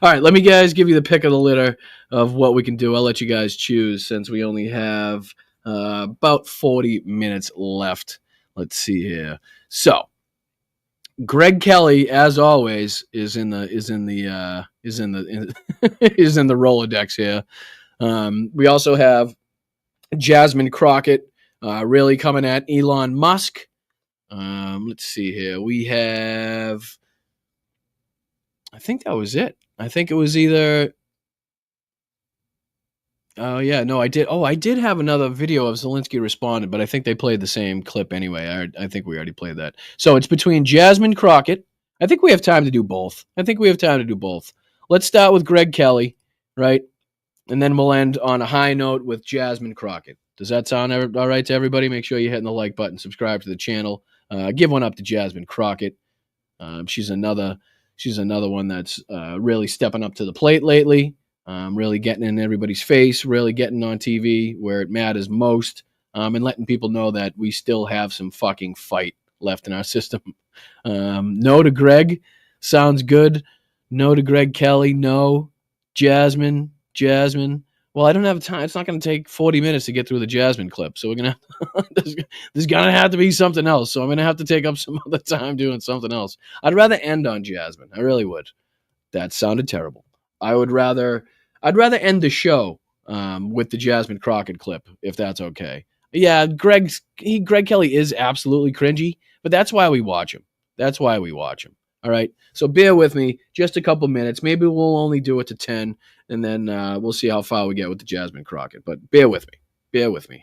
All right. Let me guys give you the pick of the litter of what we can do. I'll let you guys choose since we only have about 40 minutes left. Let's see here. So Greg Kelly, as always, is in the Rolodex here. We also have Jasmine Crockett really coming at Elon Musk. Let's see here. We have, I think that was it. I think it was either. Oh yeah, no, I did. Oh, I did have another video of Zelenskyy responded, but I think they played the same clip anyway. I think we already played that. So it's between Jasmine Crockett. I think we have time to do both. Let's start with Greg Kelly, right? And then we'll end on a high note with Jasmine Crockett. Does that sound all right to everybody? Make sure you're hitting the like button, subscribe to the channel. Give one up to Jasmine Crockett. She's another one that's really stepping up to the plate lately. Really getting in everybody's face, really getting on TV where it matters most, and letting people know that we still have some fucking fight left in our system. No to Greg. Sounds good. No to Greg Kelly. No. Jasmine. Well, I don't have time. It's not going to take 40 minutes to get through the Jasmine clip. So we're going to, there's going to have to be something else. So I'm going to have to take up some other time doing something else. I'd rather end on Jasmine. I really would. That sounded terrible. I'd rather end the show with the Jasmine Crockett clip, if that's okay. Yeah, Greg Kelly is absolutely cringy, but that's why we watch him. All right, so bear with me just a couple minutes. Maybe we'll only do it to 10, and then we'll see how far we get with the Jasmine Crockett. But bear with me.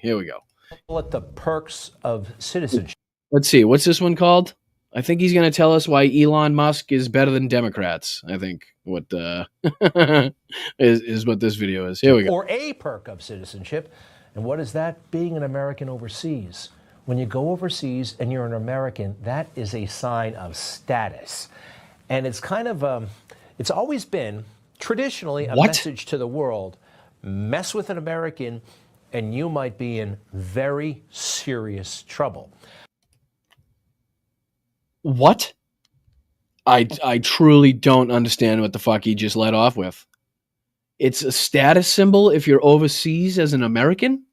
Here we go. What the perks of citizenship. Let's see. What's this one called? I think he's going to tell us why Elon Musk is better than Democrats. I think what is what this video is. Here we go. Or a perk of citizenship. And what is that? Being an American overseas. When you go overseas and you're an American, that is a sign of status. And it's kind of, it's always been traditionally a message to the world. Mess with an American and you might be in very serious trouble. What? I truly don't understand what the fuck he just let off with. It's a status symbol if you're overseas as an American?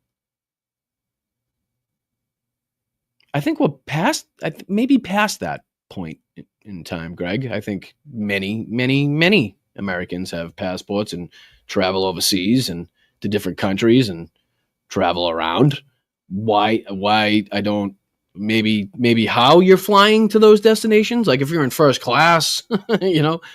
I think we're past, maybe past that point in time, Greg. I think many Americans have passports and travel overseas and to different countries and travel around. Why I don't maybe how you're flying to those destinations. Like if you're in first class,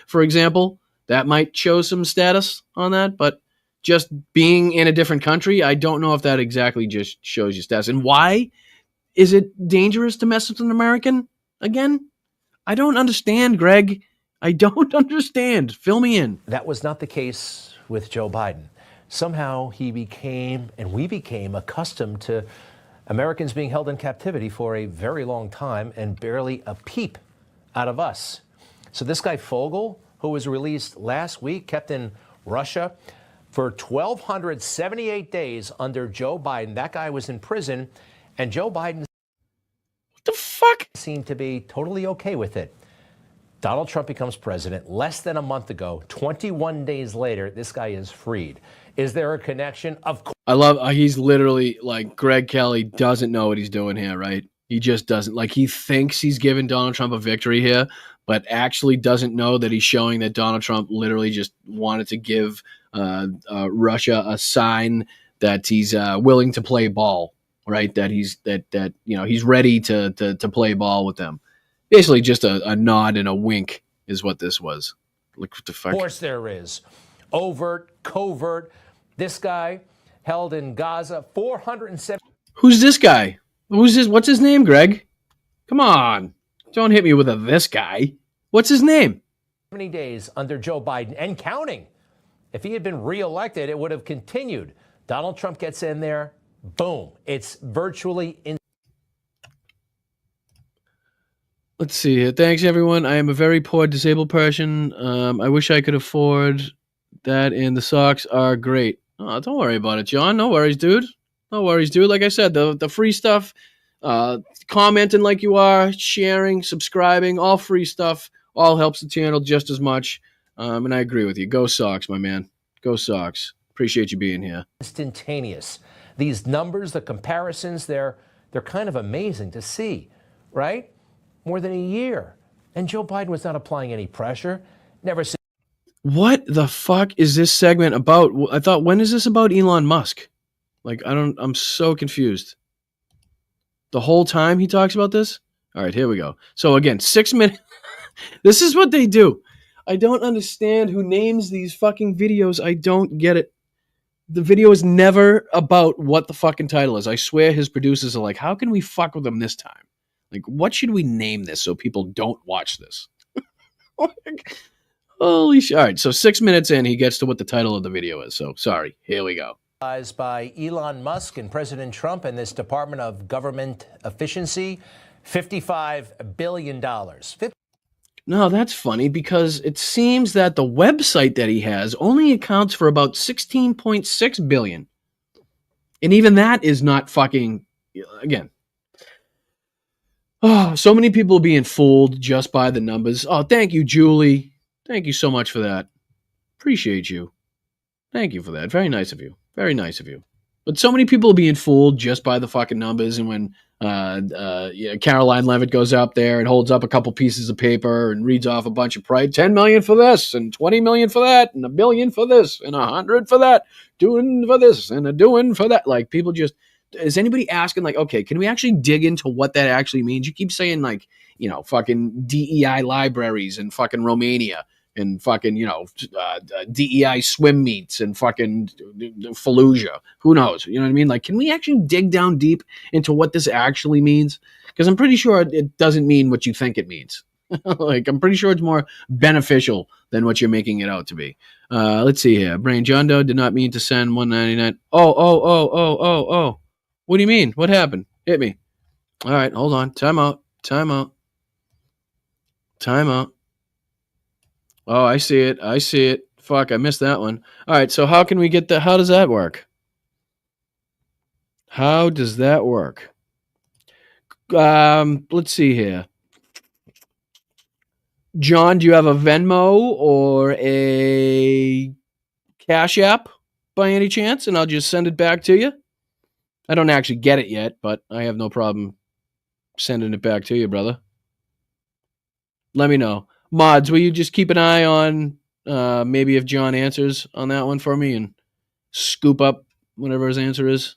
for example, that might show some status on that. But just being in a different country, I don't know if that exactly just shows you status. And why is it dangerous to mess with an American again? I don't understand, Greg. I don't understand. Fill me in. That was not the case with Joe Biden. Somehow we became accustomed to Americans being held in captivity for a very long time and barely a peep out of us. So this guy Fogel, who was released last week, kept in Russia for 1,278 days under Joe Biden. That guy was in prison, and Joe Biden, what the fuck, seemed to be totally okay with it. Donald Trump becomes president less than a month ago. 21 days later, this guy is freed. Is there a connection? Of course. I love, he's literally like, Greg Kelly doesn't know what he's doing here, right? He just doesn't. Like, he thinks he's giving Donald Trump a victory here, but actually doesn't know that he's showing that Donald Trump literally just wanted to give Russia a sign that he's willing to play ball, right? That he's he's ready to play ball with them. Basically, just a nod and a wink is what this was. Look what the fuck. Of course, there is overt, covert. This guy held in Gaza 407. Who's this guy? What's his name, Greg? Come on. Don't hit me with a this guy. What's his name? 70 days under Joe Biden and counting. If he had been reelected, it would have continued. Donald Trump gets in there. Boom. It's virtually in. Let's see here. Thanks, everyone. I am a very poor disabled person. I wish I could afford that, and the socks are great. Oh, don't worry about it, John. No worries, dude. No worries, dude. Like I said, the free stuff, commenting like you are, sharing, subscribing, all free stuff, all helps the channel just as much. And I agree with you. Go Sox, my man. Go Sox. Appreciate you being here. Instantaneous. These numbers, the comparisons, they're kind of amazing to see, right? More than a year. And Joe Biden was not applying any pressure. Never said. What the fuck is this segment about? I thought, when is this about Elon Musk? Like, I'm so confused. The whole time he talks about this? All right, here we go. So again, 6 minutes. This is what they do. I don't understand who names these fucking videos. I don't get it. The video is never about what the fucking title is. I swear his producers are like, how can we fuck with them this time? Like, what should we name this so people don't watch this? Holy shit. All right, so 6 minutes in, he gets to what the title of the video is. So, sorry. Here we go. By Elon Musk and President Trump and this Department of Government Efficiency, $55 billion. No, that's funny because it seems that the website that he has only accounts for about 16.6 billion. And even that is not fucking, again. Oh, so many people being fooled just by the numbers. Oh, thank you, Julie. Thank you so much for that. Appreciate you. Thank you for that. Very nice of you. Very nice of you. But so many people being fooled just by the fucking numbers. And when Caroline Levitt goes up there and holds up a couple pieces of paper and reads off a bunch of price, 10 million for this and 20 million for that and $1 billion for this and 100 for that, doing for this and a doing for that. Like, people just, is anybody asking, like, okay, can we actually dig into what that actually means? You keep saying, like, fucking DEI libraries in fucking Romania and fucking, DEI swim meets and fucking Fallujah. Who knows? You know what I mean? Like, can we actually dig down deep into what this actually means? Because I'm pretty sure it doesn't mean what you think it means. Like, I'm pretty sure it's more beneficial than what you're making it out to be. Let's see here. Brain John Doe did not mean to send 199. Oh. What do you mean? What happened? Hit me. All right, hold on. Time out. Oh, I see it. Fuck, I missed that one. All right, so how can we get how does that work? How does that work? Let's see here. John, do you have a Venmo or a Cash App by any chance? And I'll just send it back to you. I don't actually get it yet, but I have no problem sending it back to you, brother. Let me know. Mods, will you just keep an eye on maybe if John answers on that one for me and scoop up whatever his answer is?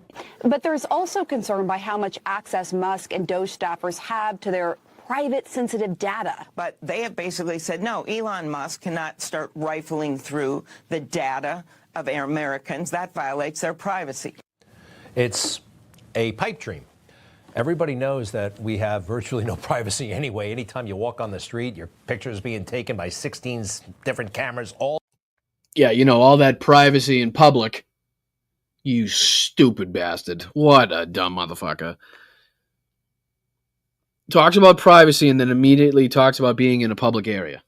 But there's also concern by how much access Musk and Doge staffers have to their private sensitive data. But they have basically said, no, Elon Musk cannot start rifling through the data of Americans. That violates their privacy. It's a pipe dream. Everybody knows that we have virtually no privacy anyway. Anytime you walk on the street, your picture is being taken by 16 different cameras. Yeah, you know, all that privacy in public. You stupid bastard. What a dumb motherfucker. Talks about privacy and then immediately talks about being in a public area.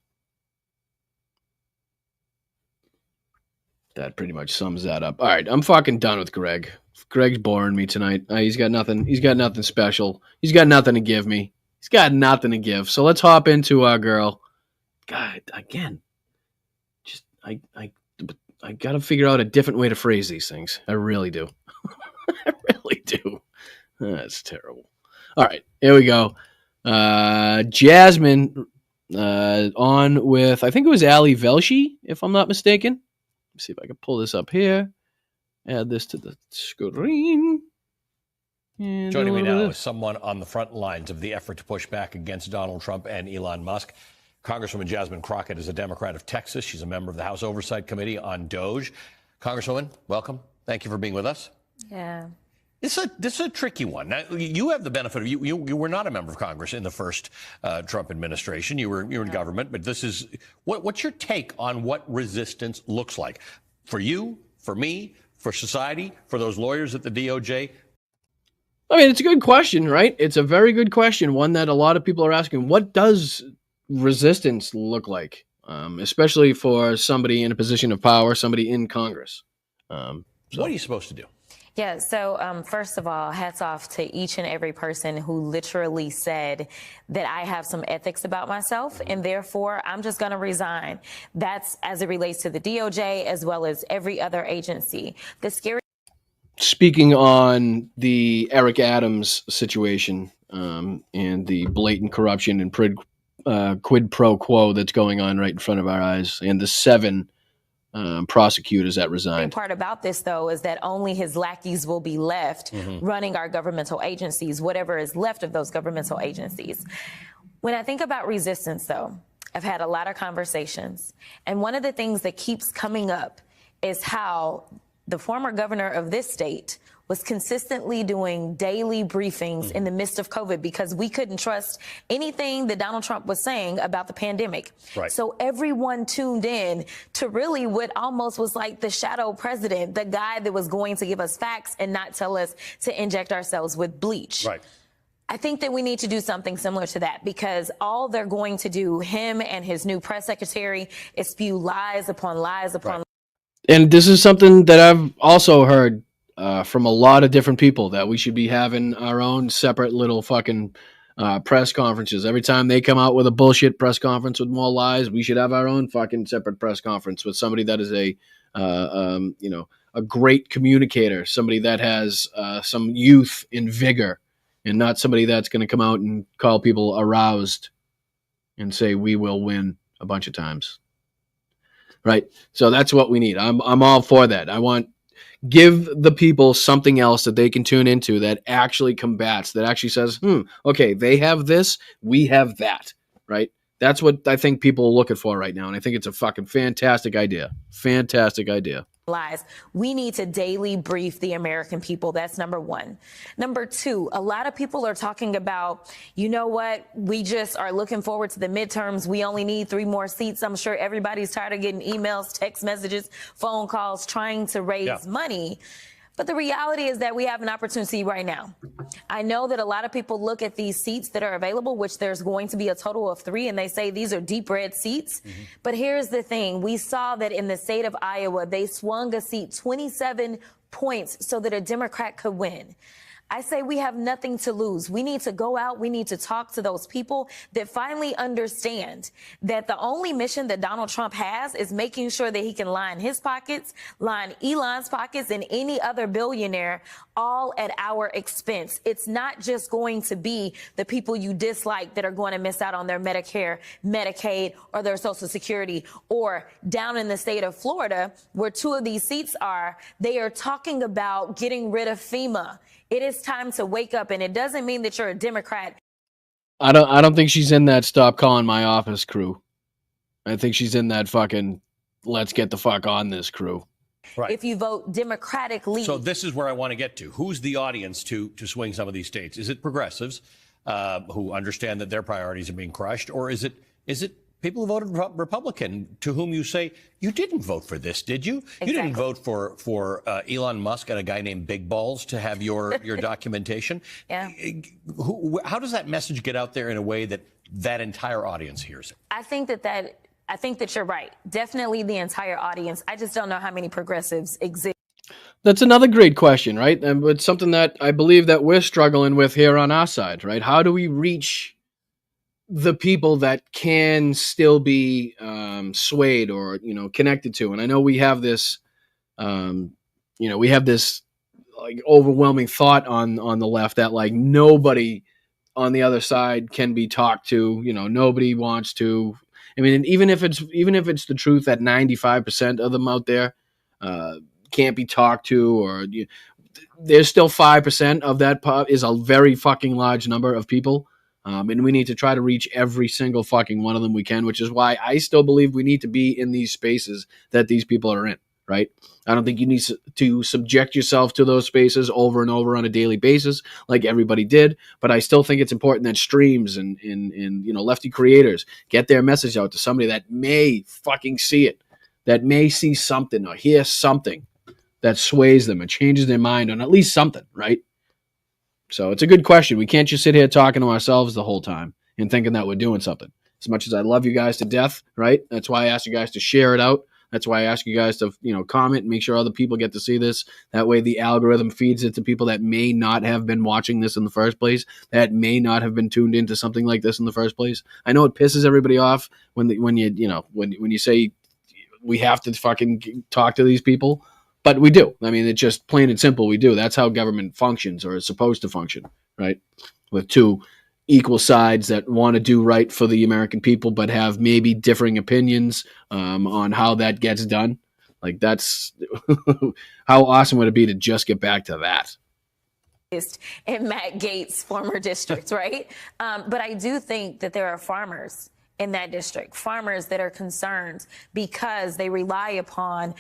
That pretty much sums that up. All right, I'm fucking done with Greg. Greg's boring me tonight. He's got nothing. He's got nothing special. He's got nothing to give me. He's got nothing to give. So let's hop into our girl. God, again, just I got to figure out a different way to phrase these things. I really do. I really do. That's terrible. All right, here we go. Jasmine on with, I think it was Ali Velshi, if I'm not mistaken. Let's see if I can pull this up here. Add this to the screen. And Joining me now is someone on the front lines of the effort to push back against Donald Trump and Elon Musk. Congresswoman Jasmine Crockett is a Democrat of Texas. She's a member of the House Oversight Committee on Doge. Congresswoman, welcome. Thank you for being with us. Yeah. This is a tricky one. Now, you have the benefit of you were not a member of Congress in the first Trump administration. You were in government, but this is what's your take on what resistance looks like for you, for me, for society, for those lawyers at the DOJ? I mean, it's a good question, right? It's a very good question, one that a lot of people are asking. What does resistance look like, especially for somebody in a position of power, somebody in Congress? What are you supposed to do? Yeah, so first of all, hats off to each and every person who literally said that I have some ethics about myself and therefore I'm just going to resign. That's as it relates to the DOJ as well as every other agency. The scary. Speaking on the Eric Adams situation and the blatant corruption and quid pro quo that's going on right in front of our eyes, and the 7 prosecutors that resigned. The part about this, though, is that only his lackeys will be left running our governmental agencies, whatever is left of those governmental agencies. When I think about resistance, though, I've had a lot of conversations. And one of the things that keeps coming up is how the former governor of this state was consistently doing daily briefings in the midst of COVID because we couldn't trust anything that Donald Trump was saying about the pandemic. Right. So everyone tuned in to really what almost was like the shadow president, the guy that was going to give us facts and not tell us to inject ourselves with bleach. Right. I think that we need to do something similar to that because all they're going to do, him and his new press secretary, is spew lies upon lies upon lies. And this is something that I've also heard from a lot of different people, that we should be having our own separate little fucking press conferences. Every time they come out with a bullshit press conference with more lies, we should have our own fucking separate press conference with somebody that is a great communicator, somebody that has some youth and vigor, and not somebody that's going to come out and call people aroused and say we will win a bunch of times. Right? So that's what we need. I'm all for that. Give the people something else that they can tune into that actually combats, that actually says, okay, they have this, we have that, right? That's what I think people are looking for right now, and I think it's a fucking fantastic idea. Fantastic idea. Lies. We need to daily brief the American people. That's number one. Number two, a lot of people are talking about, you know what, we just are looking forward to the midterms. We only need 3 more seats. I'm sure everybody's tired of getting emails, text messages, phone calls, trying to raise money. But the reality is that we have an opportunity right now. I know that a lot of people look at these seats that are available, which there's going to be a total of 3, and they say these are deep red seats. But here's the thing. We saw that in the state of Iowa, they swung a seat 27 points so that a Democrat could win. I say we have nothing to lose. We need to go out. We need to talk to those people that finally understand that the only mission that Donald Trump has is making sure that he can line his pockets, line Elon's pockets, and any other billionaire, all at our expense. It's not just going to be the people you dislike that are going to miss out on their Medicare, Medicaid, or their Social Security. Or down in the state of Florida, where 2 of these seats are, they are talking about getting rid of FEMA. It is time to wake up, and it doesn't mean that you're a Democrat. I don't think she's in that stop calling my office crew. I think she's in that fucking let's get the fuck on this crew. Right. If you vote Democratically. So this is where I want to get to. Who's the audience to swing some of these states? Is it progressives who understand that their priorities are being crushed, or is it people who voted Republican to whom you say you didn't vote for this, did you? Exactly. You didn't vote for Elon Musk and a guy named Big Balls to have your documentation. Yeah. How does that message get out there in a way that entire audience hears it? I think that you're right. Definitely the entire audience. I just don't know how many progressives exist. That's another great question, right? And it's something that I believe that we're struggling with here on our side, right? How do we reach the people that can still be swayed or, connected to? And I know we have this, like overwhelming thought on the left that like nobody on the other side can be talked to. Nobody wants to. I mean, even if it's the truth that 95% of them out there can't be talked to, or there's still 5% of that is a very fucking large number of people, and we need to try to reach every single fucking one of them we can. Which is why I still believe we need to be in these spaces that these people are in. Right? I don't think you need to subject yourself to those spaces over and over on a daily basis like everybody did. But I still think it's important that streams and lefty creators get their message out to somebody that may fucking see it, that may see something or hear something that sways them and changes their mind on at least something, right? So it's a good question. We can't just sit here talking to ourselves the whole time and thinking that we're doing something. As much as I love you guys to death, right? That's why I asked you guys to share it out. That's why I ask you guys to, comment and make sure other people get to see this. That way the algorithm feeds it to people that may not have been watching this in the first place, that may not have been tuned into something like this in the first place. I know it pisses everybody off when you say we have to fucking talk to these people, but we do. I mean, it's just plain and simple. We do. That's how government functions, or is supposed to function, right? With two equal sides that want to do right for the American people, but have maybe differing opinions on how that gets done. Like, that's how awesome would it be to just get back to that? In Matt Gaetz' former district, right? But I do think that there are farmers in that district, farmers that are concerned because they rely upon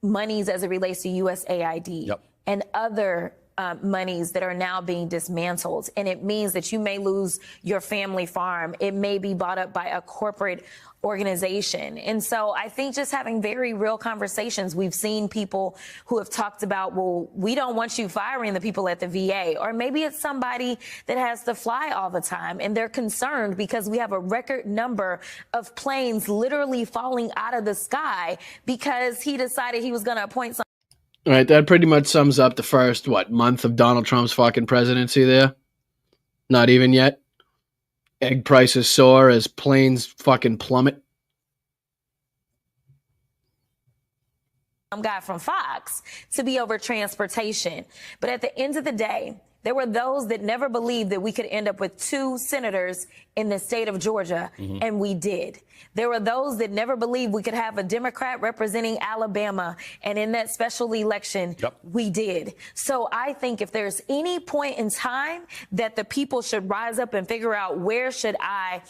monies as it relates to USAID and other monies that are now being dismantled. And it means that you may lose your family farm. It may be bought up by a corporate organization. And so I think just having very real conversations, we've seen people who have talked about, well, we don't want you firing the people at the VA, or maybe it's somebody that has to fly all the time and they're concerned because we have a record number of planes literally falling out of the sky because he decided he was going to appoint some. All right, that pretty much sums up the first, month of Donald Trump's fucking presidency there? Not even yet? Egg prices soar as planes fucking plummet. Guy from Fox to be over transportation. But at the end of the day, there were those that never believed that we could end up with 2 senators in the state of Georgia, and we did. There were those that never believed we could have a Democrat representing Alabama, and in that special election, we did. So I think if there's any point in time that the people should rise up and figure out where should I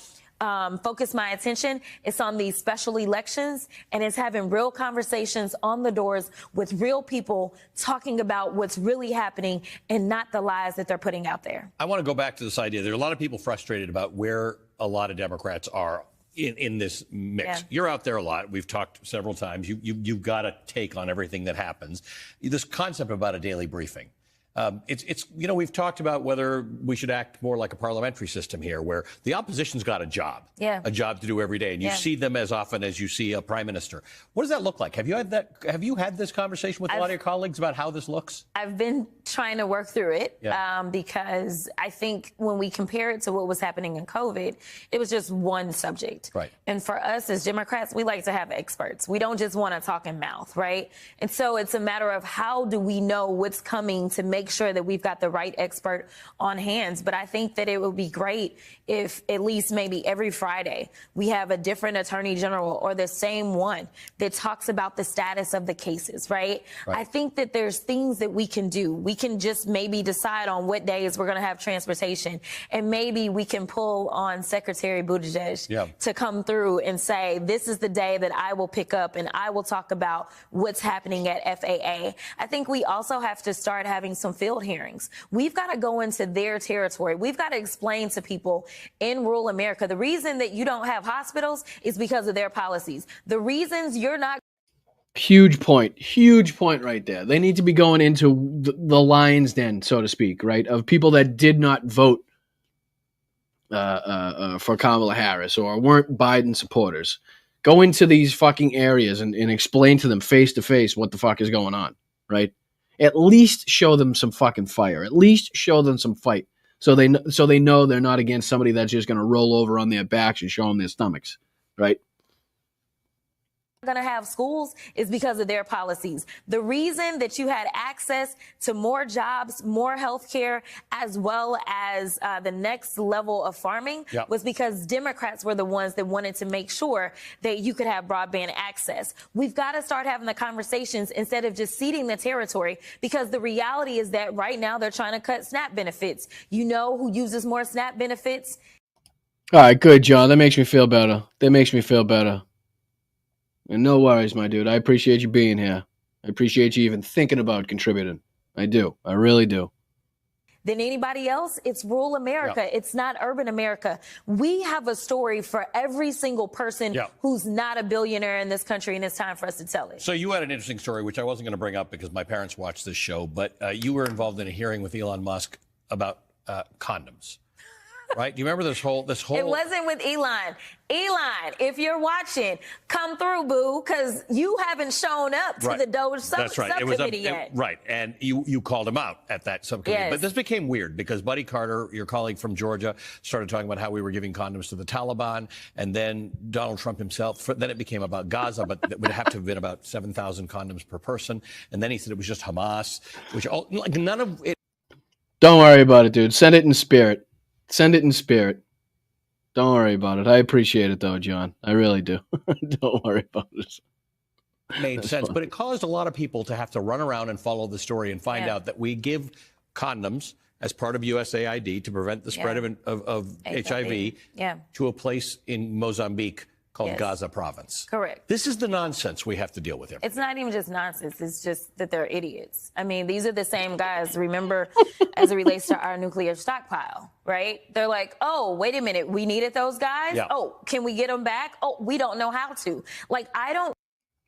focus my attention, it's on these special elections, and it's having real conversations on the doors with real people talking about what's really happening and not the lies that they're putting out there. I want to go back to this idea. There are a lot of people frustrated about where a lot of Democrats are in this mix. Yeah. You're out there a lot. We've talked several times. You've got a take on everything that happens. This concept about a daily briefing. It's we've talked about whether we should act more like a parliamentary system here, where the opposition's got a job to do every day, and you see them as often as you see a prime minister. What does that look like? Have you had this conversation with a lot of your colleagues about how this looks? I've been trying to work through it because I think when we compare it to what was happening in COVID, it was just one subject. Right. And for us as Democrats, we like to have experts. We don't just want to talk in mouth, right? And so it's a matter of how do we know what's coming to make sure that we've got the right expert on hands. But I think that it would be great if at least maybe every Friday we have a different attorney general or the same one that talks about the status of the cases, right? I think that there's things that we can do. We can just maybe decide on what days we're going to have transportation, and maybe we can pull on Secretary Buttigieg to come through and say, this is the day that I will pick up and I will talk about what's happening at FAA. I think we also have to start having some field hearings. We've got to go into their territory. We've got to explain to people in rural America, the reason that you don't have hospitals is because of their policies. The reasons you're not Huge point right there. They need to be going into the lion's den, so to speak, right, of people that did not vote for Kamala Harris or weren't Biden supporters. Go into these fucking areas and explain to them face to face what the fuck is going on, right? At least show them some fucking fire. At least show them some fight, so they know they're not against somebody that's just going to roll over on their backs and show them their stomachs, right? going to have schools is because of their policies. The reason that you had access to more jobs, more health care, as well as the next level of farming was because Democrats were the ones that wanted to make sure that you could have broadband access. We've got to start having the conversations instead of just ceding the territory, because the reality is that right now they're trying to cut SNAP benefits. You know who uses more SNAP benefits? All right, good, John. That makes me feel better. And no worries, my dude. I appreciate you being here. I appreciate you even thinking about contributing. I do. I really do. Than anybody else. It's rural America. It's not urban America. We have a story for every single person who's not a billionaire in this country, and it's time for us to tell it. So you had an interesting story, which I wasn't going to bring up because my parents watched this show, but you were involved in a hearing with Elon Musk about condoms. Right? Do you remember this whole? It wasn't with Elon. Elon, if you're watching, come through, boo, because you haven't shown up to the Doge subcommittee yet. Right, and you called him out at that subcommittee. But this became weird because Buddy Carter, your colleague from Georgia, started talking about how we were giving condoms to the Taliban, and then Donald Trump himself. Then it became about Gaza, but it would have to have been about 7,000 condoms per person. And then he said it was just Hamas, which none of it. Don't worry about it, dude. Send it in spirit. Send it in spirit. Don't worry about it. I appreciate it, though, John. I really do. Don't worry about it. Made sense, but it caused a lot of people to have to run around and follow the story and find out that we give condoms as part of USAID to prevent the spread of HIV to a place in Mozambique called Gaza province. Correct. This is the nonsense we have to deal with here. It's not even just nonsense. It's just that they're idiots. I mean, these are the same guys, remember, as it relates to our nuclear stockpile, right? They're like, oh, wait a minute. We needed those guys? Yeah. Oh, can we get them back? Oh, we don't know how to. Like, I don't.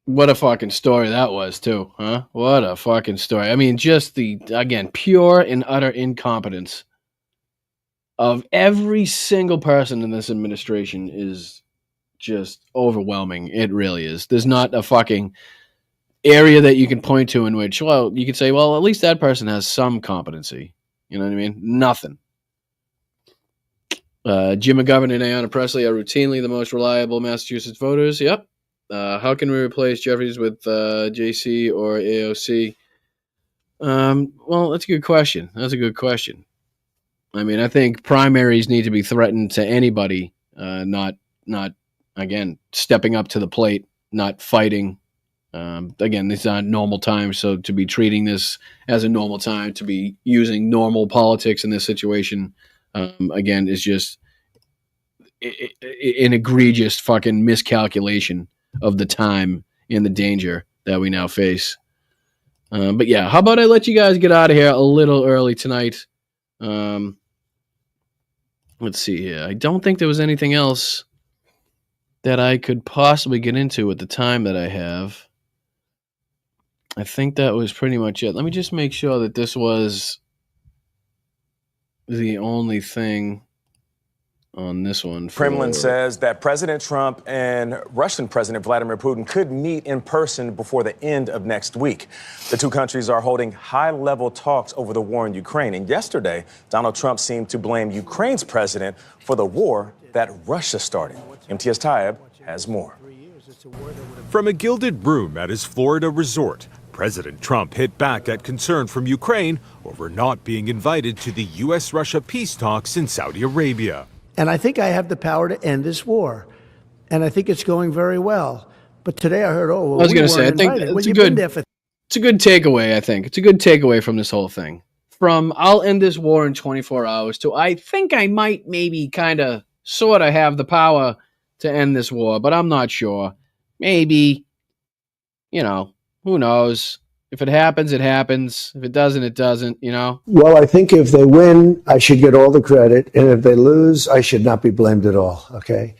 What a fucking story that was, too, huh? What a fucking story. I mean, just again, pure and utter incompetence of every single person in this administration is just overwhelming. It really is. There's not a fucking area that you can point to in which, well, you could say, well, at least that person has some competency. You know what I mean? Nothing. Jim McGovern and Ayanna Pressley are routinely the most reliable Massachusetts voters. Yep. How can we replace Jeffries with JC or AOC? Well, that's a good question. I mean, I think primaries need to be threatened to anybody, not again, stepping up to the plate, not fighting. Again, these aren't normal times, so to be treating this as a normal time, to be using normal politics in this situation, again, is just an egregious fucking miscalculation of the time and the danger that we now face. But yeah, how about I let you guys get out of here a little early tonight? Let's see here. I don't think there was anything else that I could possibly get into at the time that I have. I think that was pretty much it. Let me just make sure that this was the only thing on this one. Kremlin says that President Trump and Russian President Vladimir Putin could meet in person before the end of next week. The two countries are holding high-level talks over the war in Ukraine. And yesterday, Donald Trump seemed to blame Ukraine's president for the war that Russia started. MTS Taib has more. From a gilded room at his Florida resort, President Trump hit back at concern from Ukraine over not being invited to the U.S.-Russia peace talks in Saudi Arabia. And I think I have the power to end this war. And I think it's going very well. But today I heard, oh, well, I was going to say, I think it's a good takeaway, I think. It's a good takeaway from this whole thing. From I'll end this war in 24 hours to I think I might maybe kind of sort of have the power to end this war, but I'm not sure. Maybe, you know, who knows? If it happens, it happens. If it doesn't, it doesn't, you know? Well, I think if they win, I should get all the credit. And if they lose, I should not be blamed at all. Okay?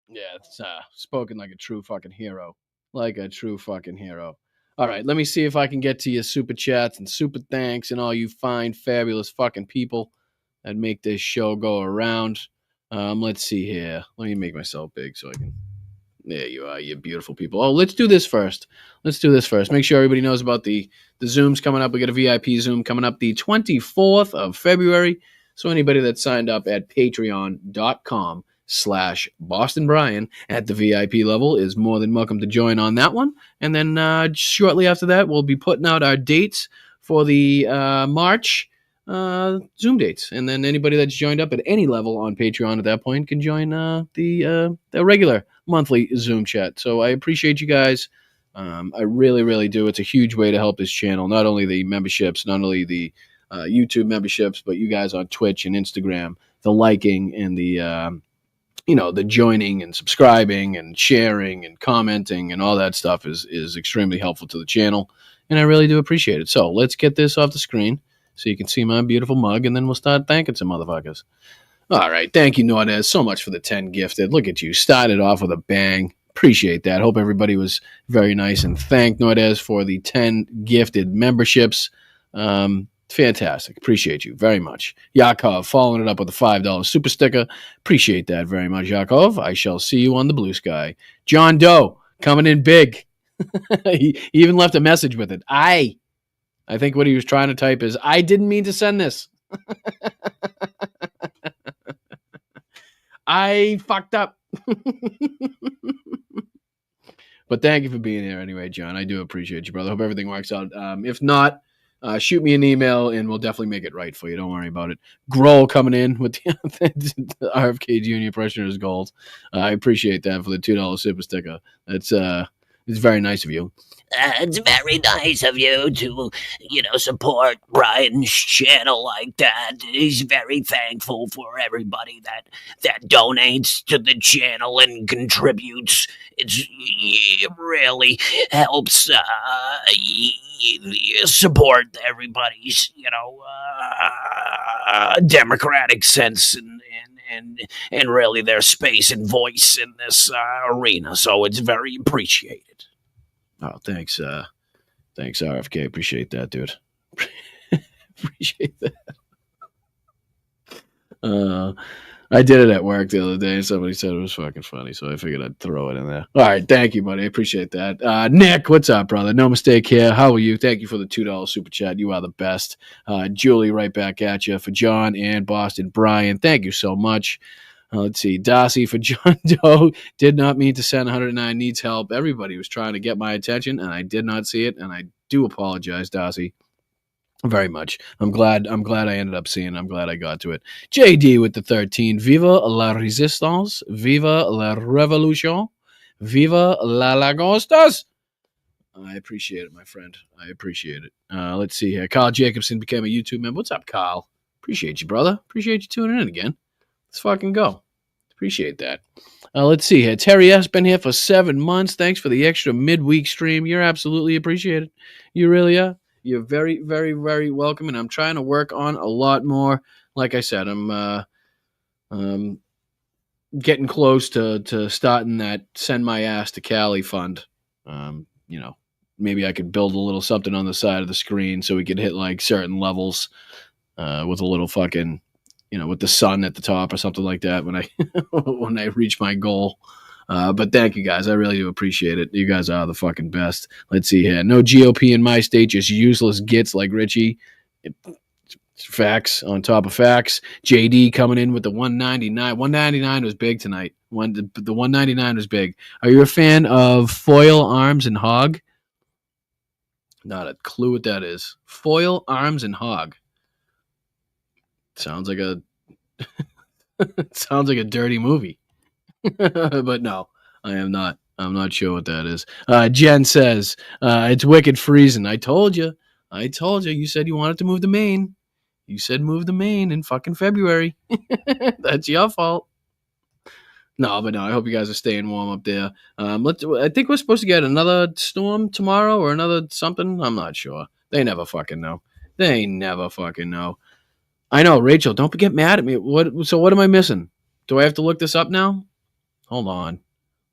Yeah, it's spoken like a true fucking hero. Like a true fucking hero. All right, let me see if I can get to your super chats and super thanks and all you fine, fabulous fucking people that make this show go around. Let's see here. Let me make myself big so I can... There you are, you beautiful people. Oh, let's do this first. Make sure everybody knows about the Zooms coming up. We got a VIP Zoom coming up the 24th of February. So anybody that signed up at patreon.com/Boston Brian at the VIP level is more than welcome to join on that one. And then shortly after that, we'll be putting out our dates for the March Zoom dates. And then anybody that's joined up at any level on Patreon at that point can join the regular monthly Zoom chat. So I appreciate you guys. I really, really do. It's a huge way to help this channel. Not only the memberships, not only the YouTube memberships, but you guys on Twitch and Instagram, the liking and the joining and subscribing and sharing and commenting and all that stuff is extremely helpful to the channel. And I really do appreciate it. So let's get this off the screen so you can see my beautiful mug, and then we'll start thanking some motherfuckers. All right. Thank you, Nordez, so much for the 10 gifted. Look at you. Started off with a bang. Appreciate that. Hope everybody was very nice, and thank Nordez for the 10 gifted memberships. Fantastic. Appreciate you very much. Yakov following it up with a $5 super sticker. Appreciate that very much, Yakov. I shall see you on the blue sky. John Doe coming in big. He even left a message with it. I think what he was trying to type is, I didn't mean to send this. I fucked up. But thank you for being here anyway, John. I do appreciate you, brother. Hope everything works out. If not, shoot me an email and we'll definitely make it right for you. Don't worry about it. Grohl coming in with the RFK Jr. Pressure Gold. I appreciate that for the $2 super sticker. It's very nice of you. It's very nice of you to, support Brian's channel like that. He's very thankful for everybody that donates to the channel and contributes. It really helps support everybody's, democratic sense and really their space and voice in this arena. So it's very appreciated. Oh, thanks. Thanks, RFK. Appreciate that, dude. Appreciate that. I did it at work the other day, and somebody said it was fucking funny, so I figured I'd throw it in there. All right, thank you, buddy. I appreciate that. Nick, what's up, brother? No mistake here. How are you? Thank you for the $2 super chat. You are the best. Julie, right back at you. For John and Boston Brian, thank you so much. Let's see. Darcy for John Doe. Did not mean to send 109. Needs help. Everybody was trying to get my attention, and I did not see it, and I do apologize, Darcy, very much. I'm glad I ended up seeing it. I'm glad I got to it. JD with the 13. Viva la résistance. Viva la révolution. Viva la lagostas. I appreciate it, my friend. I appreciate it. Let's see here. Carl Jacobson became a YouTube member. What's up, Carl? Appreciate you, brother. Appreciate you tuning in again. Let's fucking go. Appreciate that. Let's see here. Terry S. been here for 7 months. Thanks for the extra midweek stream. You're absolutely appreciated. You really are. You're very, very, very welcome. And I'm trying to work on a lot more. Like I said, I'm getting close to starting that Send My Ass to Cali fund. maybe I could build a little something on the side of the screen so we could hit like certain levels with a little fucking, with the sun at the top or something like that when I when I reach my goal. But thank you guys. I really do appreciate it. You guys are the fucking best. Let's see here. No GOP in my state, just useless gits like Richie. Facts on top of facts. JD coming in with the 199. 199 was big tonight. The 199 was big. Are you a fan of Foil Arms and Hog? Not a clue what that is. Foil Arms and Hog. Sounds like a sounds like a dirty movie. But no, I am not. I'm not sure what that is. Jen says, it's wicked freezing. I told you. You said you wanted to move to Maine. You said move to Maine in fucking February. That's your fault. No, but no, I hope you guys are staying warm up there. I think we're supposed to get another storm tomorrow or another something. I'm not sure. They never fucking know. I know, Rachel, don't get mad at me. So what am I missing? Do I have to look this up now? Hold on.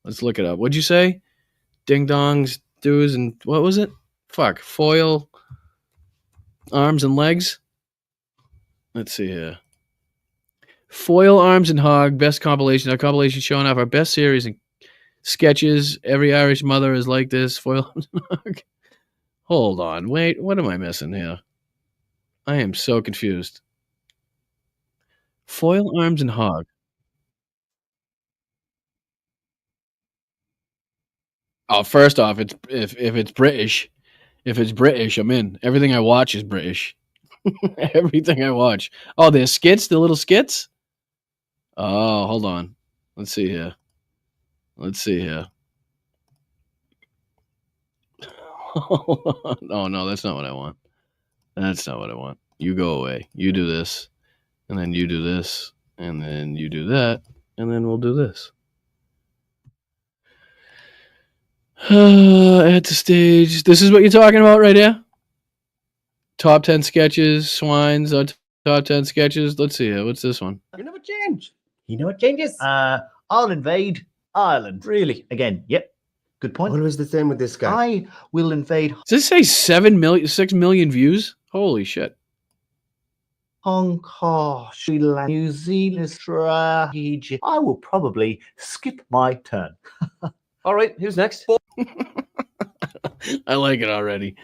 Let's look it up. What'd you say? Ding dongs, do's, and what was it? Fuck. Foil, arms, and legs? Let's see here. Foil, Arms, and Hog, best compilation. Our compilation showing off our best series and sketches. Every Irish mother is like this. Foil, Arms, and Hog. Hold on. Wait, what am I missing here? I am so confused. Foil, Arms, and Hog. Oh, first off, if it's British, I'm in. Everything I watch is British. Everything I watch. Oh, there's skits, the little skits? Oh, hold on. Let's see here. Oh, no, that's not what I want. You go away. You do this, and then you do this, and then you do that, and then we'll do this. At the stage. This is what you're talking about right here? Top 10 sketches, swines, top 10 sketches. Let's see here. What's this one? You never change. You know what changes? I'll invade Ireland. Really? Again, yep. Good point. What was the thing with this guy? I will invade Does this say 6 million views? Holy shit. Hong Kong, Sri Lanka, New Zealand, Australia, Egypt. I will probably skip my turn. All right, who's next? I like it already.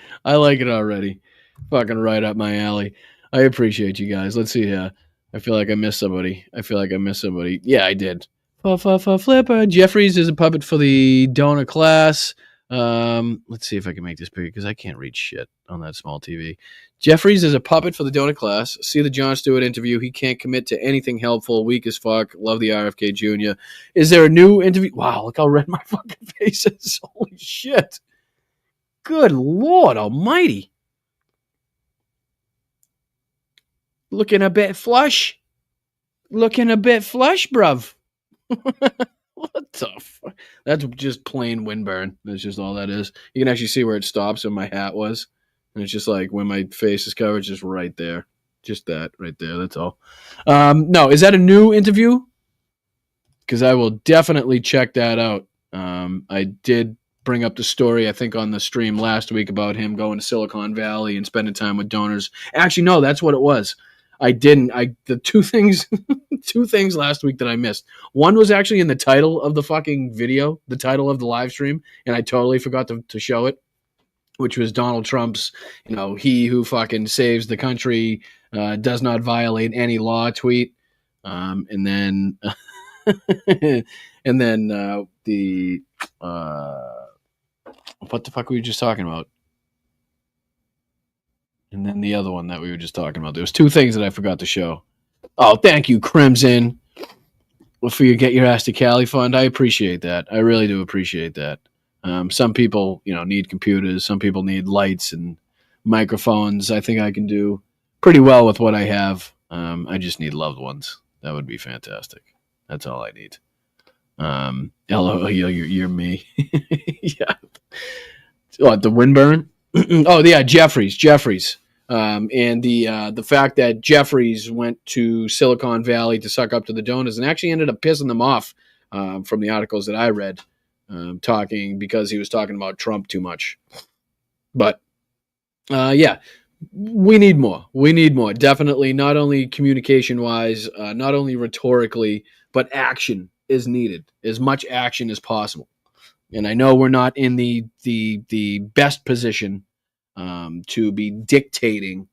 Fucking right up my alley. I appreciate you guys. Let's see here. I feel like I missed somebody. Yeah, I did. Flipper. Jeffries is a puppet for the donor class. Let's see if I can make this bigger because I can't read shit on that small TV. Jeffries is a puppet for the donor class. See the Jon Stewart interview. He can't commit to anything helpful. Weak as fuck. Love the RFK Jr. Is there a new interview? Wow, look how red my fucking face is. Holy shit. Good Lord almighty. Looking a bit flush, bruv. What the fuck? That's just plain windburn. That's just all that is. You can actually see where it stops where my hat was. And it's just like when my face is covered, just right there. Just that right there. That's all. No, is that a new interview? Because I will definitely check that out. I did bring up the story, I think, on the stream last week about him going to Silicon Valley and spending time with donors. Actually, no, that's what it was. The two things last week that I missed. One was actually in the title of the fucking video, the title of the live stream, and I totally forgot to show it, which was Donald Trump's, he who fucking saves the country does not violate any law tweet. And then the what the fuck were we just talking about? And then the other one that we were just talking about. There was two things that I forgot to show. Oh, thank you, Crimson, for your Get Your Ass to Cali fund. I appreciate that. I really do appreciate that. Some people, need computers. Some people need lights and microphones. I think I can do pretty well with what I have. I just need loved ones. That would be fantastic. That's all I need. Hello, you're me. Yeah. What, the windburn? Oh, yeah, Jeffries. And the fact that Jeffries went to Silicon Valley to suck up to the donors and actually ended up pissing them off from the articles that I read, because he was talking about Trump too much. But yeah, we need more. We need more. Definitely, not only communication-wise, not only rhetorically, but action is needed. As much action as possible. And I know we're not in the best position to be dictating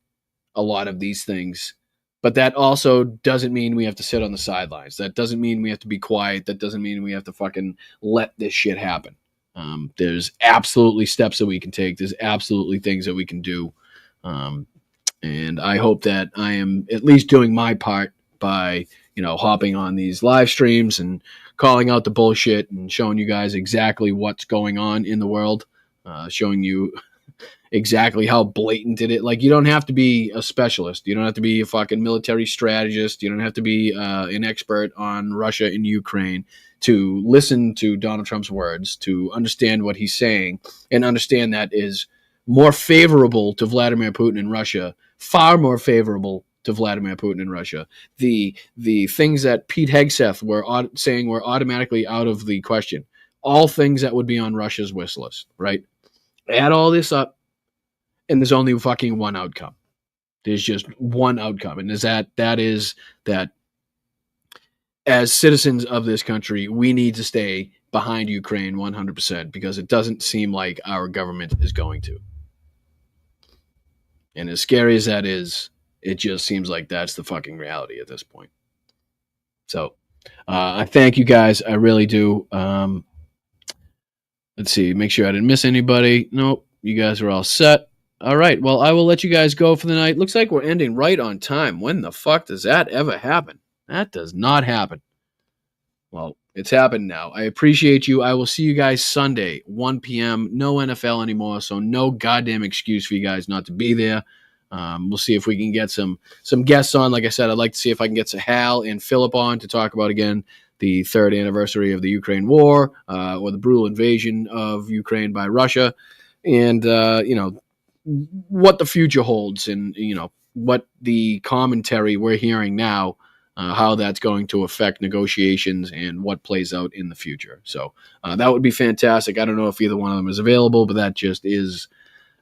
a lot of these things, but that also doesn't mean we have to sit on the sidelines. That doesn't mean we have to be quiet. That doesn't mean we have to fucking let this shit happen. There's absolutely steps that we can take. There's absolutely things that we can do. And I hope that I am at least doing my part by, hopping on these live streams and calling out the bullshit and showing you guys exactly what's going on in the world, showing you exactly how blatant it is. Like, you don't have to be a specialist. You don't have to be a fucking military strategist. You don't have to be an expert on Russia and Ukraine to listen to Donald Trump's words, to understand what he's saying, and understand that is more favorable to Vladimir Putin and Russia, far more favorable to Vladimir Putin and Russia. The things that Pete Hegseth were saying were automatically out of the question. All things that would be on Russia's wish list, right? Add all this up, and there's only fucking one outcome. There's just one outcome, and that is that as citizens of this country, we need to stay behind Ukraine 100% because it doesn't seem like our government is going to. And as scary as that is, it just seems like that's the fucking reality at this point. So I thank you guys. I really do. Let's see. Make sure I didn't miss anybody. Nope. You guys are all set. All right. Well, I will let you guys go for the night. Looks like we're ending right on time. When the fuck does that ever happen? That does not happen. Well, it's happened now. I appreciate you. I will see you guys Sunday, 1 p.m. No NFL anymore, so no goddamn excuse for you guys not to be there. We'll see if we can get some guests on. Like I said, I'd like to see if I can get Sahal and Philip on to talk about, again, the 3rd anniversary of the Ukraine war, or the brutal invasion of Ukraine by Russia, and, what the future holds, and, what the commentary we're hearing now, how that's going to affect negotiations and what plays out in the future. So that would be fantastic. I don't know if either one of them is available, but that just is,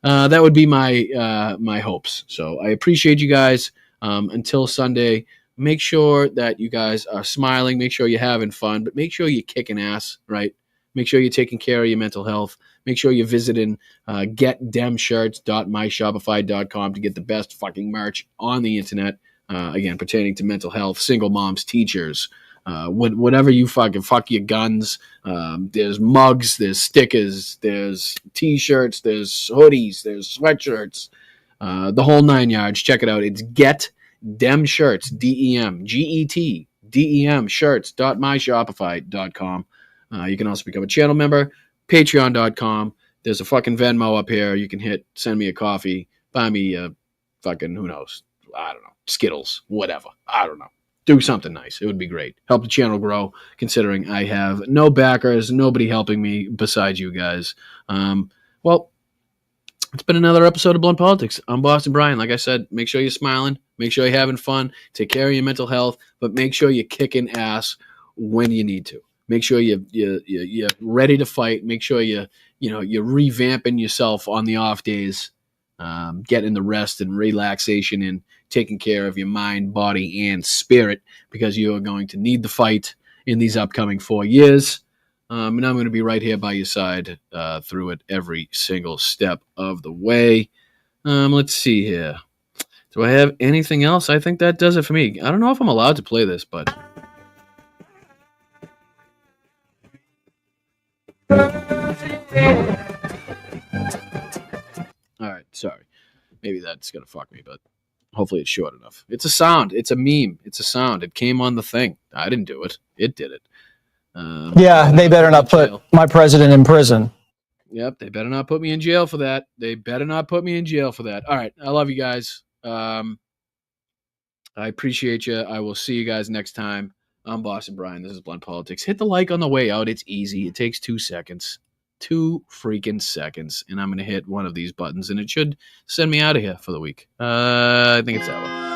that would be my hopes. So I appreciate you guys. Until Sunday, make sure that you guys are smiling. Make sure you're having fun, but make sure you're kicking ass, right? Make sure you're taking care of your mental health. Make sure you're visiting getdemshirts.myshopify.com to get the best fucking merch on the internet. Again, pertaining to mental health, single moms, teachers, whatever you fuck your guns. There's mugs, there's stickers, there's t-shirts, there's hoodies, there's sweatshirts, the whole 9 yards. Check it out. It's getdemshirts, DEMGET shirts.myshopify.com. You can also become a channel member, patreon.com. There's a fucking Venmo up here. You can send me a coffee, buy me a fucking, who knows, I don't know, Skittles, whatever. I don't know. Do something nice. It would be great. Help the channel grow, considering I have no backers, nobody helping me besides you guys. Well, it's been another episode of Blunt Politics. I'm Boston Brian. Like I said, make sure you're smiling. Make sure you're having fun. Take care of your mental health, but make sure you're kicking ass when you need to. Make sure you're ready to fight. Make sure you're revamping yourself on the off days, getting the rest and relaxation and taking care of your mind, body, and spirit, because you are going to need the fight in these upcoming 4 years. And I'm going to be right here by your side through it every single step of the way. Let's see here. Do I have anything else? I think that does it for me. I don't know if I'm allowed to play this, but... All right, sorry. Maybe that's going to fuck me, but hopefully it's short enough. It's a sound. It's a meme. It's a sound. It came on the thing. I didn't do it. It did it. Yeah, they better not put my president in prison. Yep, they better not put me in jail for that. They better not put me in jail for that. All right, I love you guys. I appreciate you. I will see you guys next time. I'm Boston Brian. This is Blunt Politics. Hit the like on the way out. It's easy. It takes 2 seconds. 2 freaking seconds. And I'm going to hit one of these buttons, and it should send me out of here for the week. I think it's that one.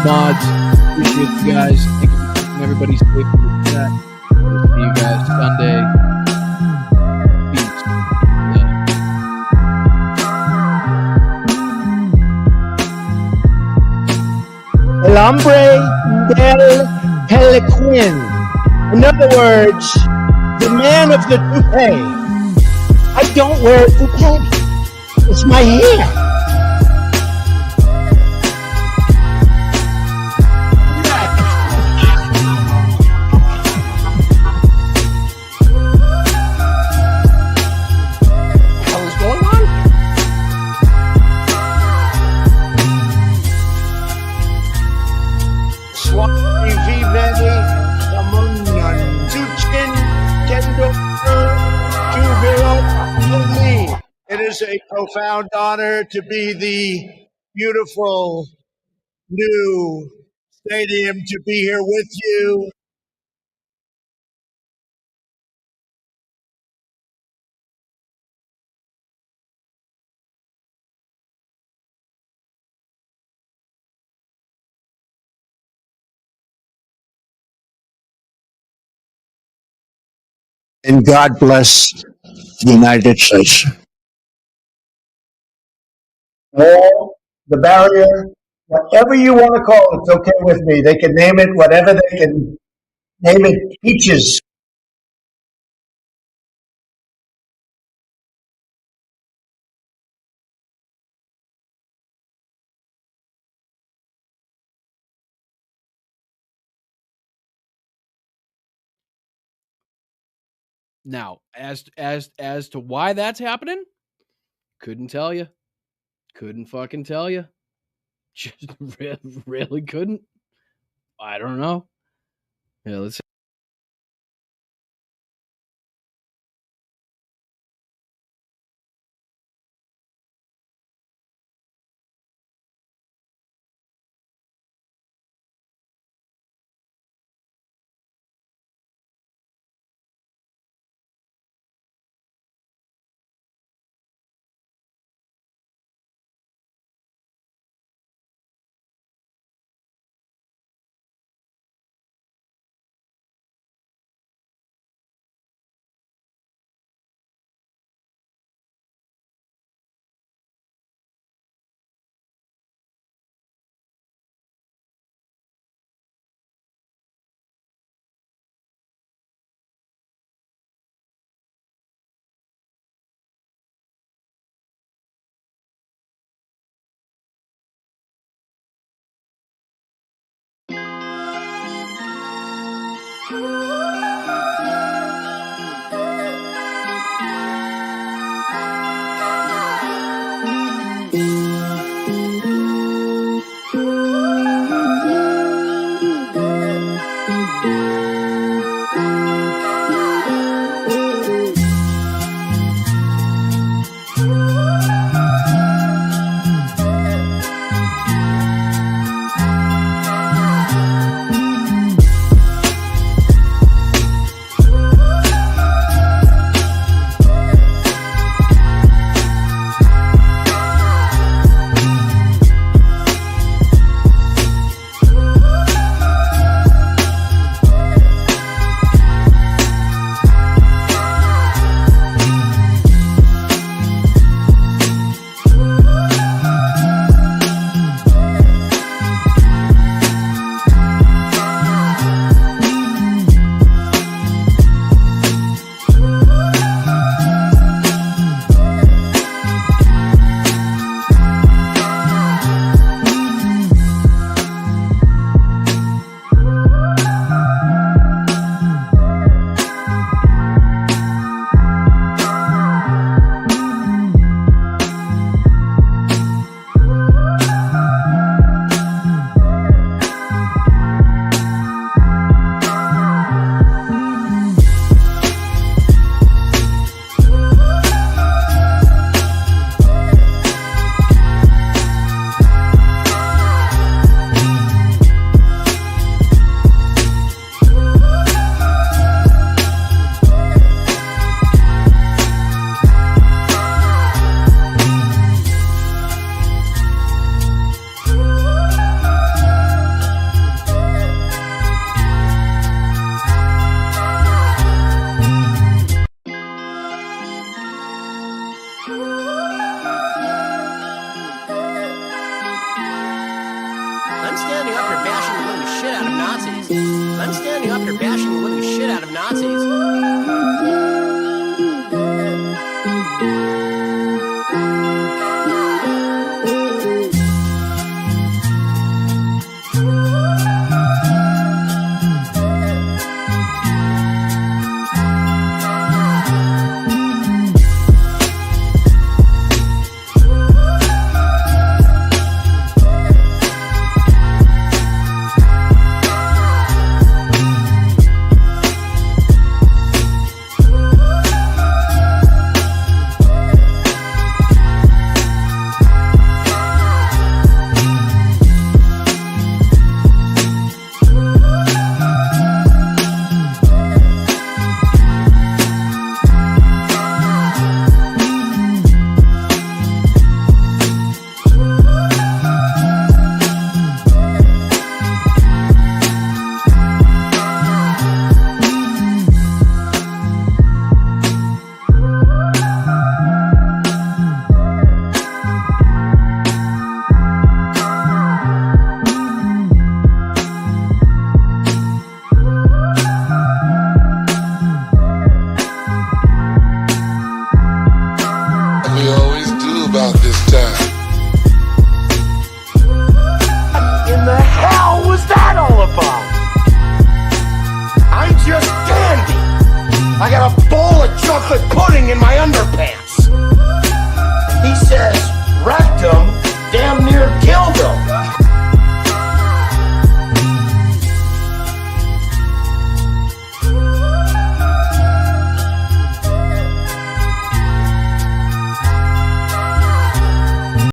mods. Appreciate you guys. Thank you for keeping everybody safe in the chat. We'll see you guys Sunday. Peace. El hombre del peliquin. In other words, the man of the toupee. I don't wear a toupee. It's my hair. It is a profound honor to be the beautiful new stadium, to be here with you. And God bless the United States. Wall, the barrier, whatever you want to call it, it's okay with me. They can name it whatever they can name it. Peaches. Now, as to why that's happening, couldn't tell you. Couldn't fucking tell you. Just really couldn't. I don't know. Yeah, let's see. Nazis.